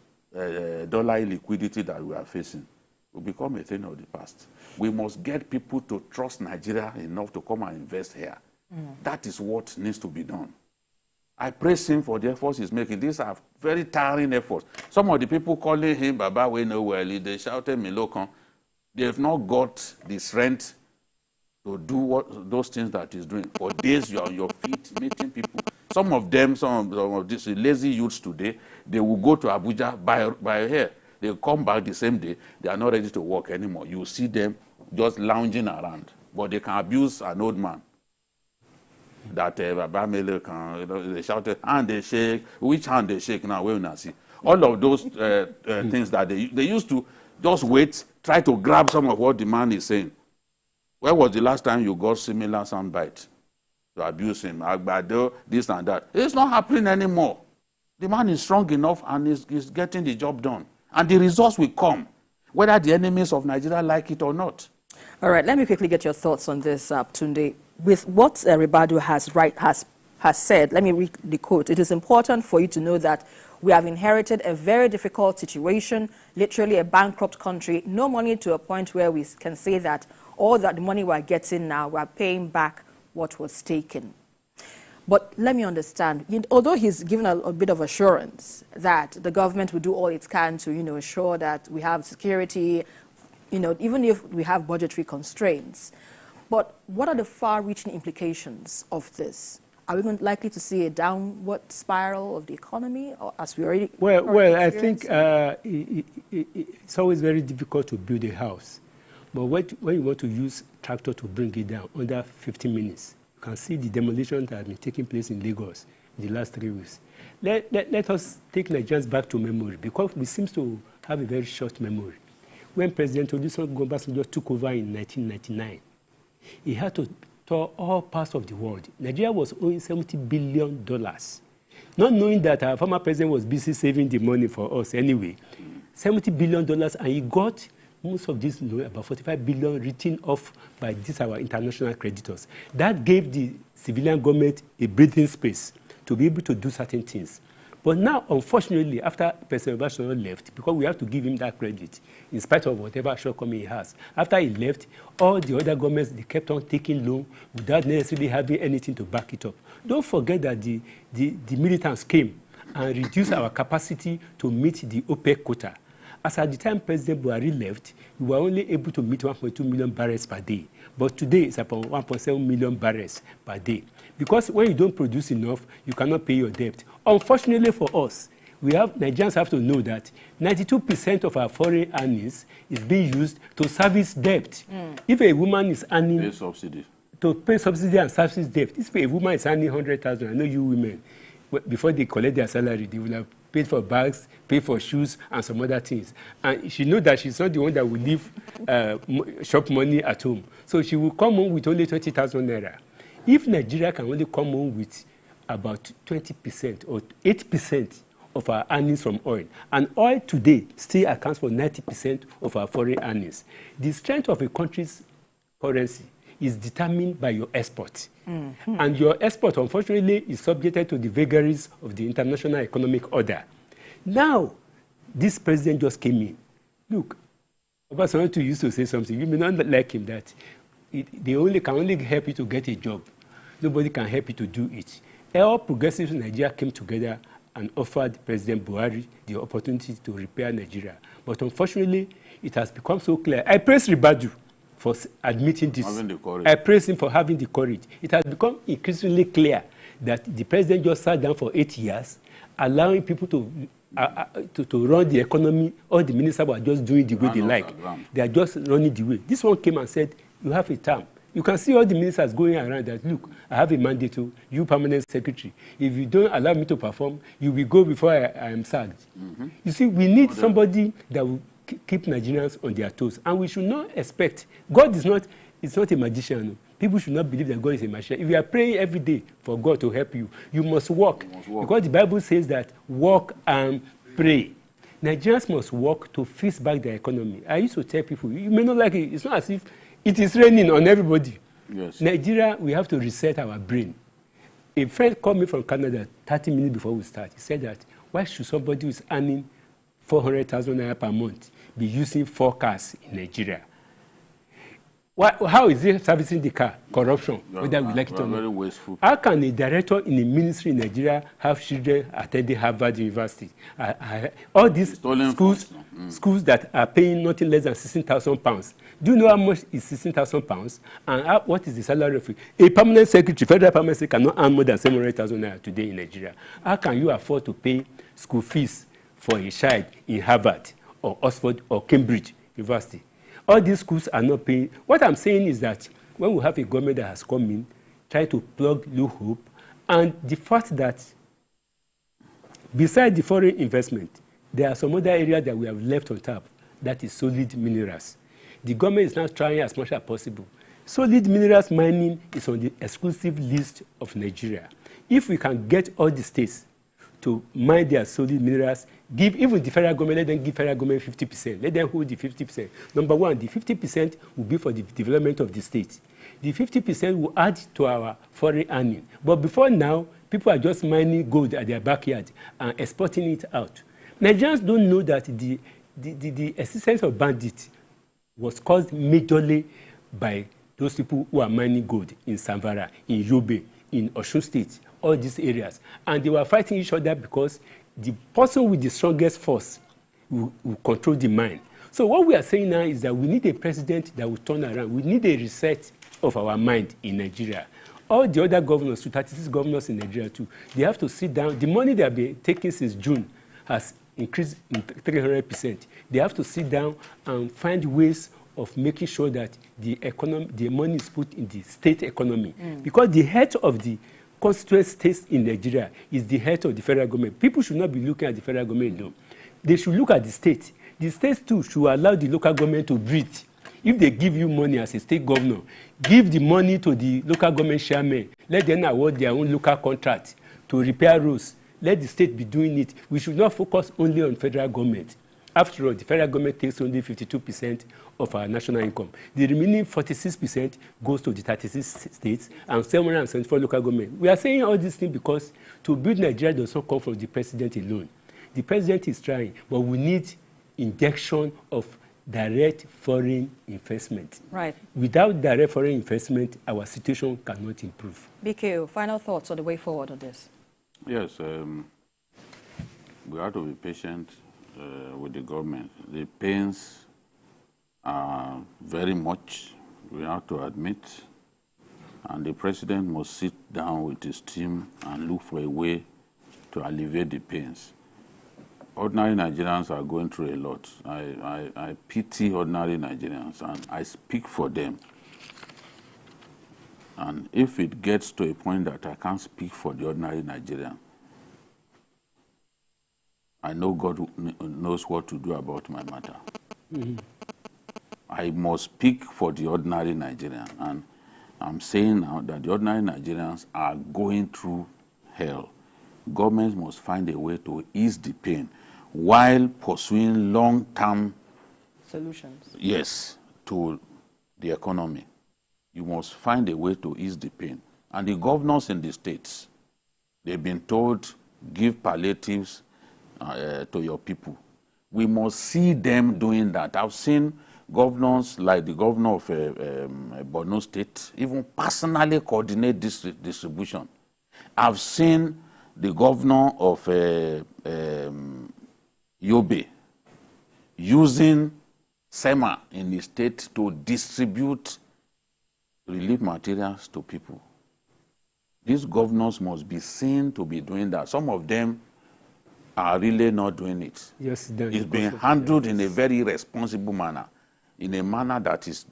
[SPEAKER 2] dollar liquidity that we are facing will become a thing of the past. We must get people to trust Nigeria enough to come and invest here. That is what needs to be done. I praise him for the efforts he's making. These are very tiring efforts. Some of the people calling him Baba we know well, they shouted Milokon. They have not got the strength to do those things that he's doing. For days you're on your feet meeting people. Some of these lazy youths today, they will go to Abuja by hair. They come back the same day. They are not ready to work anymore. You see them just lounging around. But they can abuse an old man. That Baba Mele can, they shouted, and they shake. Which hand they shake now? We will see. All of those things that they used to just wait, try to grab some of what the man is saying. When was the last time you got similar soundbite to abuse him? Agbado, this and that. It's not happening anymore. The man is strong enough and is getting the job done. And the results will come, whether the enemies of Nigeria like it or not.
[SPEAKER 1] All right, let me quickly get your thoughts on this, Tunde. With what Ribadu has said, let me read the quote. It is important for you to know that we have inherited a very difficult situation, literally a bankrupt country, no money to a point where we can say that all that the money we're getting now, we're paying back what was taken. But let me understand, although he's given a bit of assurance that the government will do all it can to, ensure that we have security, even if we have budgetary constraints. But what are the far-reaching implications of this? Are we likely to see a downward spiral of the economy, or as we already?
[SPEAKER 3] Well, I think it's always very difficult to build a house, but when you want to use tractor to bring it down under 15 minutes, you can see the demolition that has been taking place in Lagos in the last 3 weeks. Let us take Nigerians back to memory, because we seem to have a very short memory. When President Olusegun Obasanjo took over in 1999, he had to tour all parts of the world. Nigeria was owing $70 billion, not knowing that our former president was busy saving the money for us anyway. $70 billion, and he got most of this, about $45 billion, written off by our international creditors. That gave the civilian government a breathing space to be able to do certain things. But now, unfortunately, after President Obasanjo left, because we have to give him that credit, in spite of whatever shortcoming he has, after he left, all the other governments, they kept on taking loan without necessarily having anything to back it up. Don't forget that the militants came and reduced our capacity to meet the OPEC quota. As at the time President Buhari left, we were only able to meet 1.2 million barrels per day. But today, it's about 1.7 million barrels per day. Because when you don't produce enough, you cannot pay your debt. Unfortunately for us, Nigerians have to know that 92% of our foreign earnings is being used to service debt. If a woman is earning...
[SPEAKER 2] Pay subsidy.
[SPEAKER 3] To pay subsidy and service debt. If a woman is earning 100,000, I know you women, before they collect their salary, they will have paid for bags, paid for shoes, and some other things. And she knows that she's not the one that will leave shop money at home. So she will come home with only 20,000 naira. If Nigeria can only come home with about 20% or 8% of our earnings from oil, and oil today still accounts for 90% of our foreign earnings, the strength of a country's currency is determined by your export. Mm-hmm. And your export, unfortunately, is subjected to the vagaries of the international economic order. Now, this president just came in. Look, Obasanjo used to say something. You may not like him, that they can only help you to get a job. Nobody can help you to do it. All progressives in Nigeria came together and offered President Buhari the opportunity to repair Nigeria. But unfortunately, it has become so clear. I praise Ribadu for admitting this. I praise him for having the courage. It has become increasingly clear that the president just sat down for 8 years, allowing people to run the economy. All the ministers were just doing the way they like. They are just running the way. This one came and said, you have a term. You can see all the ministers going around that, look, I have a mandate to you, permanent secretary. If you don't allow me to perform, you will go before I am sacked. Mm-hmm. You see, we need somebody that will keep Nigerians on their toes. And we should not expect, God is not a magician. People should not believe that God is a magician. If you are praying every day for God to help you, you must work. Because the Bible says that work and pray. Nigerians must work to fix back their economy. I used to tell people, you may not like it, it's not as if it is raining on everybody. Yes. Nigeria, we have to reset our brain. A friend called me from Canada 30 minutes before we start. He said that, why should somebody who is earning 400,000 naira per month be using 4 cars in Nigeria? How is it servicing the car? Corruption, whether we like it or not. Very wasteful. How can a director in a ministry in Nigeria have children attending Harvard University? All these schools that are paying nothing less than £16,000. Do you know how much is £16,000? And what is the salary of a permanent secretary? Federal permanent secretary cannot earn more than 700,000 naira today in Nigeria. How can you afford to pay school fees for a child in Harvard or Oxford or Cambridge University? All these schools are not paying. What I'm saying is that when we have a government that has come in, trying to plug loophole, and the fact that besides the foreign investment, there are some other areas that we have left on tap, that is solid minerals. The government is now trying as much as possible. Solid minerals mining is on the exclusive list of Nigeria. If we can get all the states to mine their solid minerals, give even the federal government, let them give federal government 50%. Let them hold the 50%. Number one, the 50% will be for the development of the state. The 50% will add to our foreign earning. But before now, people are just mining gold at their backyard and exporting it out. Nigerians don't know that the existence of bandits was caused majorly by those people who are mining gold in Samvara, in Yobe, in Osun State, all these areas. And they were fighting each other because the person with the strongest force will control the mine. So what we are saying now is that we need a president that will turn around. We need a reset of our mind in Nigeria. all the other governors, 36 governors in Nigeria too, they have to sit down. The money they have been taking since June has increased in 300%. They have to sit down and find ways of making sure that the money is put in the state economy. Because the head of the constituent states in Nigeria is the head of the federal government. People should not be looking at the federal government alone. They should look at the state. The states too should allow the local government to breathe. If they give you money as a state governor, give the money to the local government chairman. Let them award their own local contract to repair roads. Let the state be doing it. We should not focus only on federal government. After all, the federal government takes only 52% of our national income. The remaining 46% goes to the 36 states and 774 local government. We are saying all these things because to build Nigeria does not come from the president alone. The president is trying, but we need injection of direct foreign investment.
[SPEAKER 1] Right.
[SPEAKER 3] Without direct foreign investment, our situation cannot improve.
[SPEAKER 1] BKO, final thoughts on the way forward on this?
[SPEAKER 2] Yes, we have to be patient with the government. The pains are very much, we have to admit, and the president must sit down with his team and look for a way to alleviate the pains. Ordinary Nigerians are going through a lot. I pity ordinary Nigerians and I speak for them. And if it gets to a point that I can't speak for the ordinary Nigerian, I know God knows what to do about my matter. I must speak for the ordinary Nigerian. And I'm saying now that the ordinary Nigerians are going through hell. Governments must find a way to ease the pain while pursuing long-term
[SPEAKER 1] solutions.
[SPEAKER 2] Yes, to the economy. You must find a way to ease the pain. And the governors in the states, they've been told, give palliatives to your people. We must see them doing that. I've seen governors like the governor of Borno State even personally coordinate this distribution. I've seen the governor of Yobe using SEMA in the state to distribute relief materials to people. These governors must be seen to be doing that. Some of them are really not doing it.
[SPEAKER 3] Yes,
[SPEAKER 2] it's being handled in a very responsible manner, in a manner that is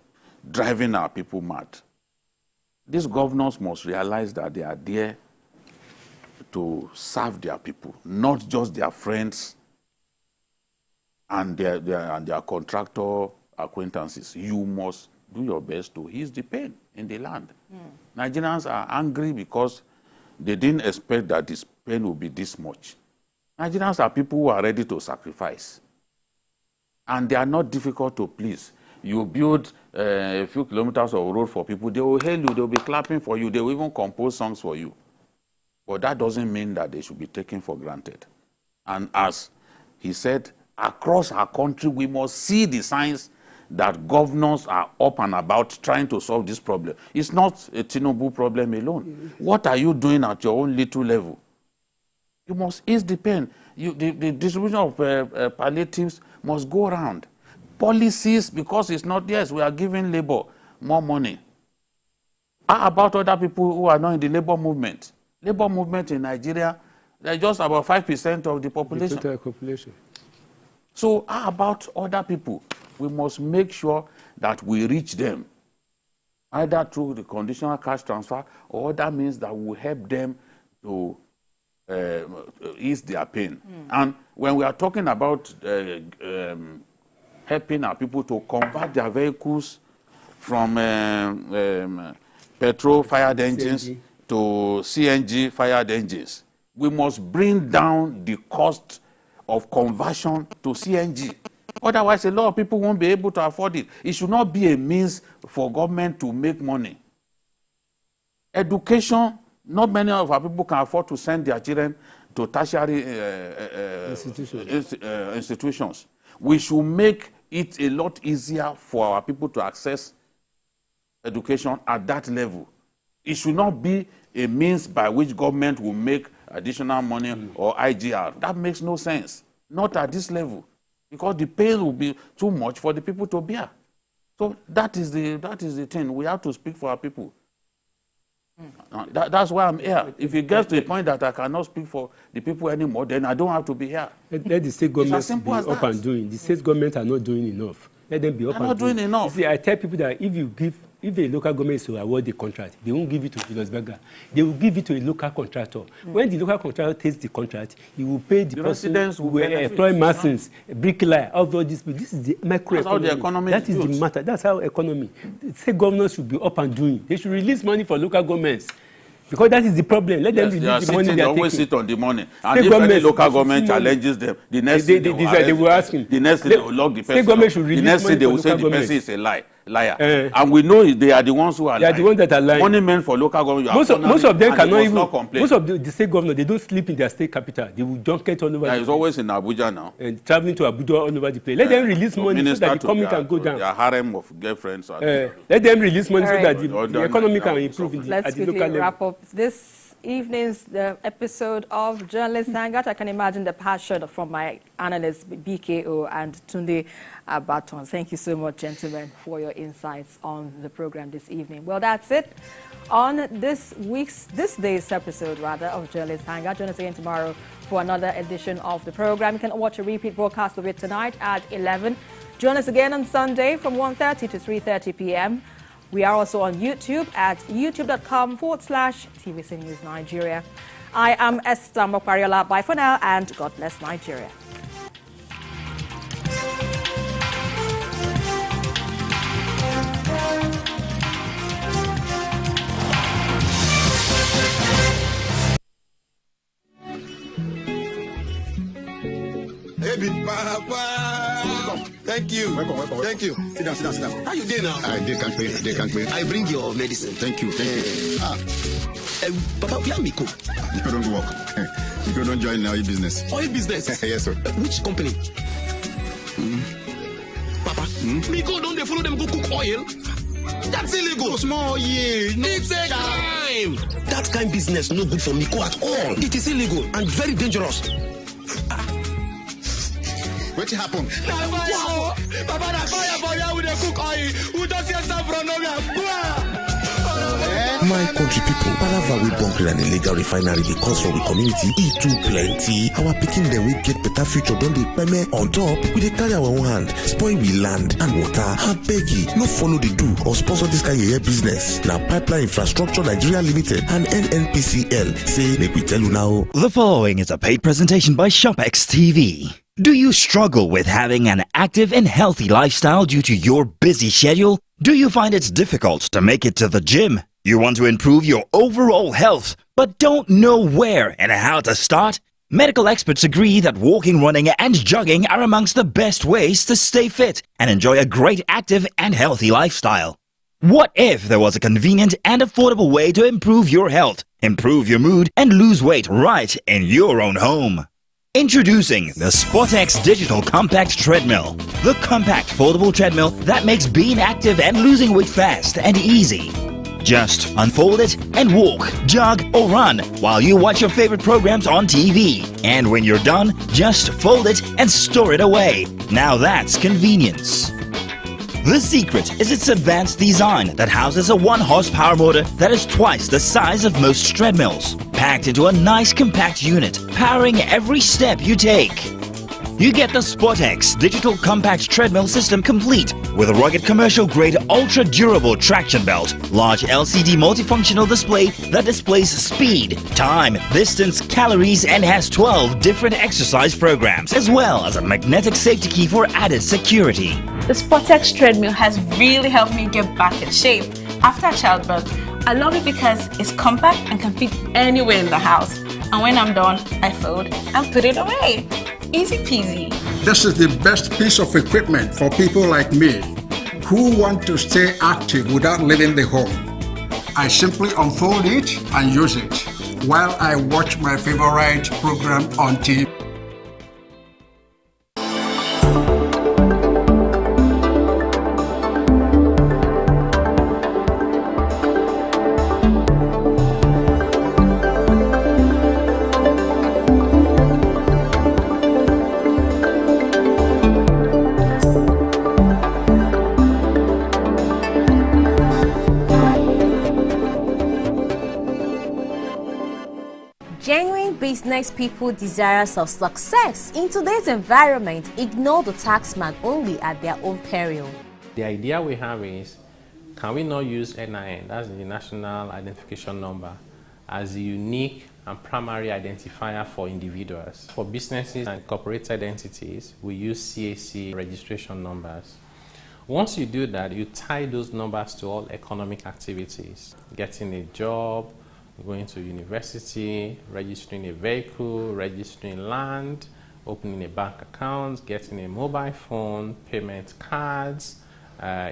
[SPEAKER 2] driving our people mad. These governors must realize that they are there to serve their people, not just their friends and their contractor acquaintances. You must do your best to ease the pain in the land. Nigerians are angry because they didn't expect that this pain would be this much. Nigerians are people who are ready to sacrifice. And they are not difficult to please. You build a few kilometers of road for people, they will hail you, they will be clapping for you, they will even compose songs for you. But that doesn't mean that they should be taken for granted. And as he said, across our country, we must see the signs that governors are up and about trying to solve this problem. It's not a Tinubu problem alone. What are you doing at your own little level? You must ease the pain. The distribution of palliatives must go around. Policies, because it's not, yes, we are giving labor more money. How about other people who are not in the labor movement? Labor movement in Nigeria, they're just about 5% of the population.
[SPEAKER 3] The total population.
[SPEAKER 2] So how about other people? We must make sure that we reach them, either through the conditional cash transfer or other means that will help them to ease their pain. And when we are talking about helping our people to convert their vehicles from petrol-fired engines to CNG-fired engines, we must bring down the cost of conversion to CNG. Otherwise, a lot of people won't be able to afford it. It should not be a means for government to make money. Education, not many of our people can afford to send their children to tertiary institutions. We should make it a lot easier for our people to access education at that level. It should not be a means by which government will make additional money or IGR. That makes no sense. Not at this level. Because the pain will be too much for the people to bear. So that is the thing. We have to speak for our people. That's why I'm here. If it gets to the point that I cannot speak for the people anymore, then I don't have to be here.
[SPEAKER 3] Let the state government be up and doing. The state government are not doing enough. Let them be up and doing.
[SPEAKER 2] Not doing enough.
[SPEAKER 3] You see, I tell people that if a local government is to award the contract, they won't give it to Julius Berger. They will give it to a local contractor. When the local contractor takes the contract, he will pay the residents who will employ masons, bricklayer, all these people. This is the microeconomy. That's how the economy is built. The matter. That's how economy. State governors should be up and doing. They should release money for local governments. Because that is the problem. Let them release the money they are taking.
[SPEAKER 2] They always sit on the money. And if any local government challenges them, the next thing
[SPEAKER 3] they will ask him.
[SPEAKER 2] The next thing they will lock the person. The next thing they will say the person is a liar. And we know they are the ones who are lying.
[SPEAKER 3] They are the ones that are lying.
[SPEAKER 2] Money meant for local government.
[SPEAKER 3] Most of them cannot even complain. Most of the state governors, they don't sleep in their state capital. They will junket all over.
[SPEAKER 2] It's always in Abuja now.
[SPEAKER 3] And traveling to Abuja all over the place. Let them release money so that the economy can go down.
[SPEAKER 2] Their harem of girlfriends.
[SPEAKER 3] Let them release money so that the economy can improve at the local level.
[SPEAKER 1] Let's quickly wrap up this evening's episode of Journalist Hangout. I can imagine the passion from my analysts, BKO and Tunde Abaton. Thank you so much, gentlemen, for your insights on the program this evening. Well, that's it on this day's episode, of Journalist Hangout. Join us again tomorrow for another edition of the program. You can watch a repeat broadcast of it tonight at 11. Join us again on Sunday from 1:30 to 3:30 p.m. We are also on YouTube at youtube.com/TVC News Nigeria. I am Esther Mokwariola. Bye for now, and God bless Nigeria.
[SPEAKER 14] Thank you. Welcome. Thank you. Sit down. How you doing now?
[SPEAKER 15] They can't wait.
[SPEAKER 14] I bring your medicine.
[SPEAKER 15] Thank you.
[SPEAKER 14] Papa, where Miko?
[SPEAKER 15] Miko don't work. Miko don't join oil business.
[SPEAKER 14] Oil business?
[SPEAKER 15] Yes, sir.
[SPEAKER 14] Which company? Papa, Miko don't they follow them go cook oil? That's illegal.
[SPEAKER 15] Small,
[SPEAKER 14] It's a crime. That kind of business no good for Miko at all. It is illegal and very dangerous.
[SPEAKER 15] What happened?
[SPEAKER 14] Wow. Papa, na fire for you with the cook oil. Who does your stuff from nowhere?
[SPEAKER 16] My country people, palava we bunker an illegal refinery because for we community eat too plenty. Our picking them we get better future don't they pay on top. We dey carry our own hand, spoil we land and water. I beg you, no follow the do or sponsor this kind of business. Now Pipeline Infrastructure Nigeria Limited and NNPCL say make we tell you now.
[SPEAKER 17] The following is a paid presentation by ShopX TV. Do you struggle with having an active and healthy lifestyle due to your busy schedule? Do you find it's difficult to make it to the gym? You want to improve your overall health, but don't know where and how to start? Medical experts agree that walking, running, and jogging are amongst the best ways to stay fit and enjoy a great active and healthy lifestyle. What if there was a convenient and affordable way to improve your health, improve your mood, and lose weight right in your own home? Introducing the SportX Digital Compact Treadmill. The compact foldable treadmill that makes being active and losing weight fast and easy. Just unfold it and walk, jog, or run while you watch your favorite programs on TV. And when you're done, just fold it and store it away. Now that's convenience. The secret is its advanced design that houses a 1 horsepower motor that is twice the size of most treadmills, packed into a nice compact unit, powering every step you take. You get the SportX Digital Compact Treadmill System complete with a rugged commercial-grade ultra-durable traction belt, large LCD multifunctional display that displays speed, time, distance, calories, and has 12 different exercise programs, as well as a magnetic safety key for added security.
[SPEAKER 18] The SportX treadmill has really helped me get back in shape after childbirth. I love it because it's compact and can fit anywhere in the house. And when I'm done, I fold and put it away. Easy peasy.
[SPEAKER 19] This is the best piece of equipment for people like me who want to stay active without leaving the home. I simply unfold it and use it while I watch my favorite program on TV.
[SPEAKER 20] business people desirous of success in today's environment ignore the taxman only at their own peril.
[SPEAKER 21] The idea we have is, can we not use NIN, that's the National Identification Number, as a unique and primary identifier for individuals? For businesses and incorporated entities, we use CAC registration numbers. Once you do that, you tie those numbers to all economic activities, getting a job, going to university, registering a vehicle, registering land, opening a bank account, getting a mobile phone, payment cards,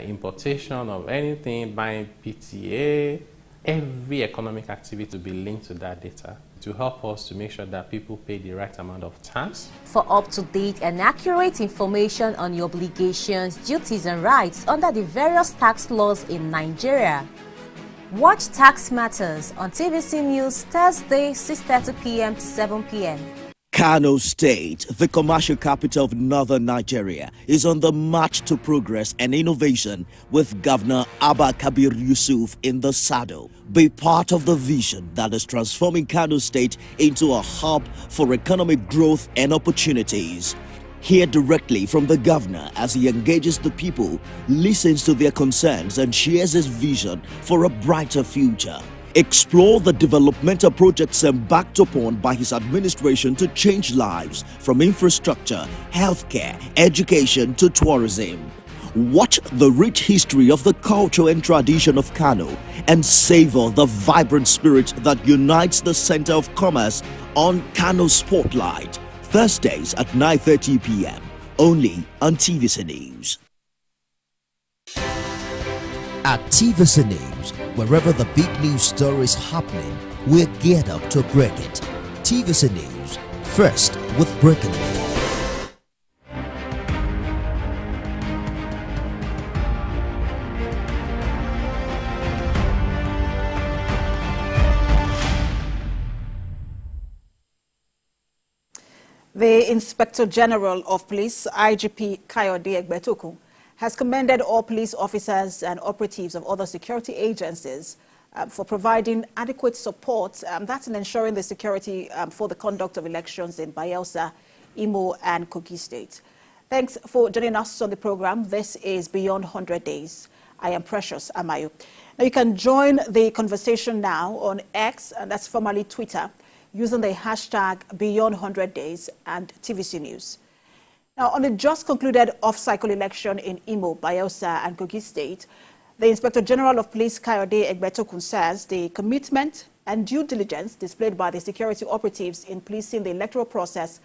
[SPEAKER 21] importation of anything, buying PTA, every economic activity to be linked to that data to help us to make sure that people pay the right amount of tax.
[SPEAKER 20] For up-to-date and accurate information on your obligations, duties and rights under the various tax laws in Nigeria, watch Tax Matters on TVC News Thursday 6:30 p.m. to 7 p.m.
[SPEAKER 22] Kano State, the commercial capital of northern Nigeria, is on the march to progress and innovation with Governor Abba Kabir Yusuf in the saddle. Be part of the vision that is transforming Kano State into a hub for economic growth and opportunities. Hear directly from the governor as he engages the people, listens to their concerns and shares his vision for a brighter future. Explore the developmental projects embarked upon by his administration to change lives from infrastructure, healthcare, education to tourism. Watch the rich history of the culture and tradition of Kano and savor the vibrant spirit that unites the center of commerce on Kano Spotlight, Thursdays at 9:30 p.m. only on TVC News.
[SPEAKER 23] At TVC News, wherever the big news story is happening, we're geared up to break it. TVC News, first with breaking news.
[SPEAKER 1] The Inspector General of Police, IGP Kayode Egbetokun, has commended all police officers and operatives of other security agencies for providing adequate support, that's in ensuring the security for the conduct of elections in Bayelsa, Imo and Kogi State. Thanks for joining us on the program. This is Beyond 100 Days. I am Precious Amayo. Now you can join the conversation now on X, and that's formerly Twitter, using the hashtag Beyond 100 Days and TVC News. Now, on the just concluded off-cycle election in Imo, Bayelsa and Kogi State, the Inspector General of Police, Kayode Egbetokun, says the commitment and due diligence displayed by the security operatives in policing the electoral process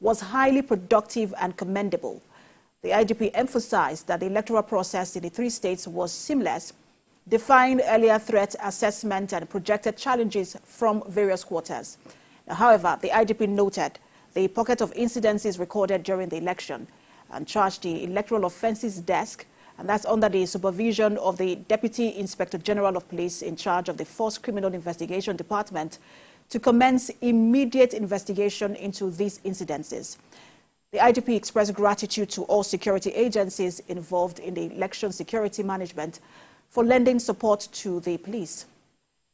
[SPEAKER 1] was highly productive and commendable. The IGP emphasized that the electoral process in the three states was seamless, defined earlier threat assessment and projected challenges from various quarters. Now, however, the IGP noted the pocket of incidences recorded during the election and charged the Electoral Offences Desk, and that's under the supervision of the Deputy Inspector General of Police in charge of the Force Criminal Investigation Department, to commence immediate investigation into these incidences. The IGP expressed gratitude to all security agencies involved in the election security management for lending support to the police.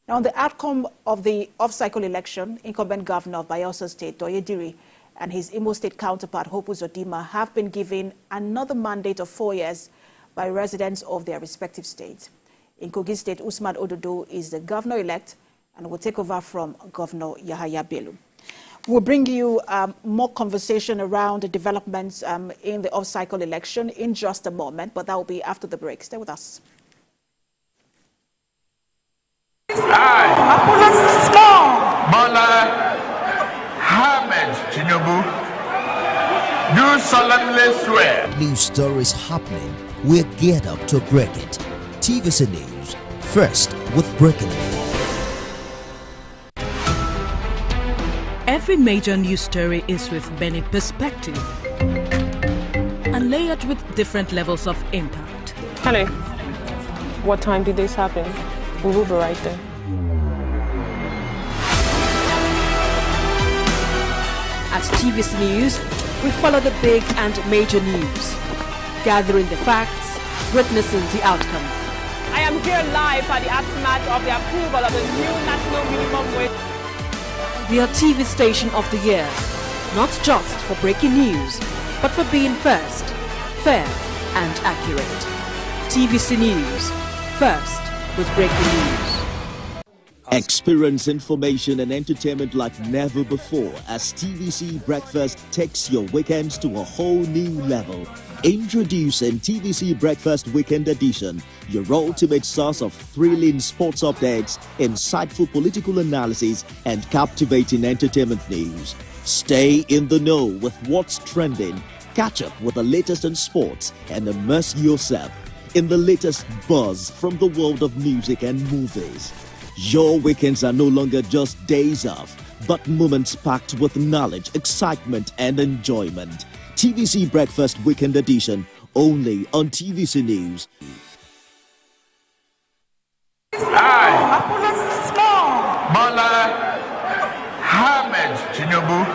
[SPEAKER 1] Now, on the outcome of the off-cycle election, incumbent governor of Bayelsa State, Doyediri, and his Imo State counterpart, Hope Uzodinma, have been given another mandate of 4 years by residents of their respective states. In Kogi State, Usman Ododo is the governor-elect and will take over from Governor Yahaya Bello. We'll bring you more conversation around the developments in the off-cycle election in just a moment, but that will be after the break. Stay with us.
[SPEAKER 24] Bola Ahmed Tinubu, do solemnly swear.
[SPEAKER 23] News stories happening, we're geared up to break it. TVC News, first with breaking news.
[SPEAKER 25] Every major news story is with many perspectives and layered with different levels of impact.
[SPEAKER 26] Hello, what time did this happen? We will be right there.
[SPEAKER 25] At TVC News, we follow the big and major news, gathering the facts, witnessing the outcome.
[SPEAKER 26] I am here live at the aftermath of the approval of the new national minimum wage.
[SPEAKER 25] We are TV Station of the Year, not just for breaking news, but for being first, fair and accurate. TVC News, first with breaking news.
[SPEAKER 22] Experience information and entertainment like never before as TVC Breakfast takes your weekends to a whole new level. Introducing TVC Breakfast Weekend Edition, your ultimate source of thrilling sports updates, insightful political analysis, and captivating entertainment news. Stay in the know with what's trending, catch up with the latest in sports, and immerse yourself in the latest buzz from the world of music and movies. Your weekends are no longer just days off, but moments packed with knowledge, excitement, and enjoyment. TVC Breakfast Weekend Edition, only on TVC News.
[SPEAKER 24] Hi, Bola Ahmed Tinubu.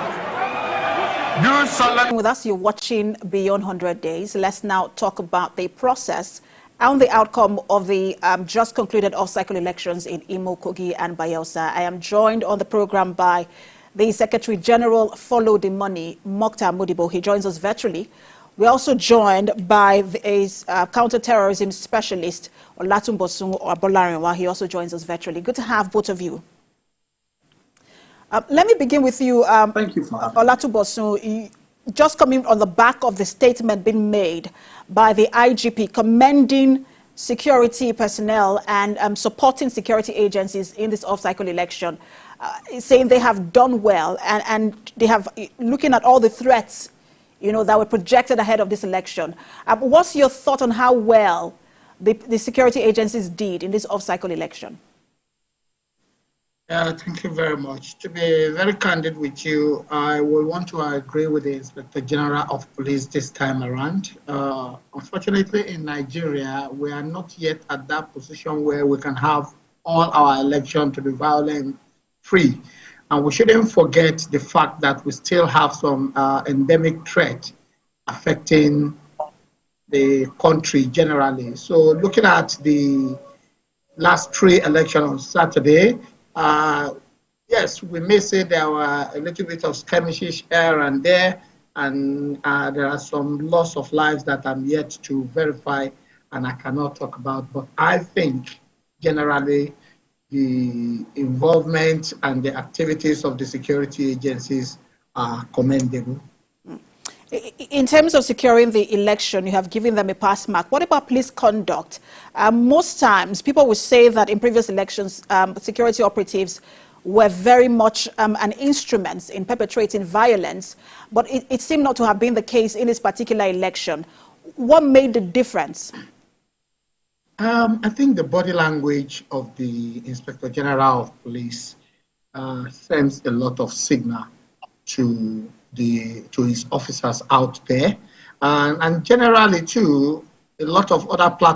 [SPEAKER 24] Do solemn.
[SPEAKER 4] With us, you're watching Beyond 100 Days. Let's now talk about the process and the outcome of the just concluded off-cycle elections in Imo, Kogi, and Bayelsa. I am joined on the program by the Secretary General Follow the Money, Mokhtar Modibo. He joins us virtually. We're also joined by a counter-terrorism specialist, Olatunbosun Obolarinwa. He also joins us virtually. Good to have both of you. Let me begin with you.
[SPEAKER 5] Thank you, Father.
[SPEAKER 4] Olatunbosun, just coming on the back of the statement being made by the IGP commending security personnel and supporting security agencies in this off-cycle election, saying they have done well and they have, looking at all the threats, that were projected ahead of this election. What's your thought on how well the security agencies did in this off-cycle election?
[SPEAKER 5] Thank you very much. To be very candid with you, I will want to agree with the Inspector General of Police this time around. Unfortunately, in Nigeria, we are not yet at that position where we can have all our elections to be violence-free. And we shouldn't forget the fact that we still have some endemic threat affecting the country generally. So looking at the last 3 elections on Saturday, yes, we may say there were a little bit of skirmishes here and there, and there are some loss of lives that I'm yet to verify and I cannot talk about. But I think generally the involvement and the activities of the security agencies are commendable.
[SPEAKER 4] In terms of securing the election, you have given them a pass mark. What about police conduct? Most times, people would say that in previous elections, security operatives were very much an instrument in perpetrating violence, but it seemed not to have been the case in this particular election. What made the difference?
[SPEAKER 5] I think the body language of the Inspector General of Police sends a lot of signal to his officers out there, and generally too, a lot of other platforms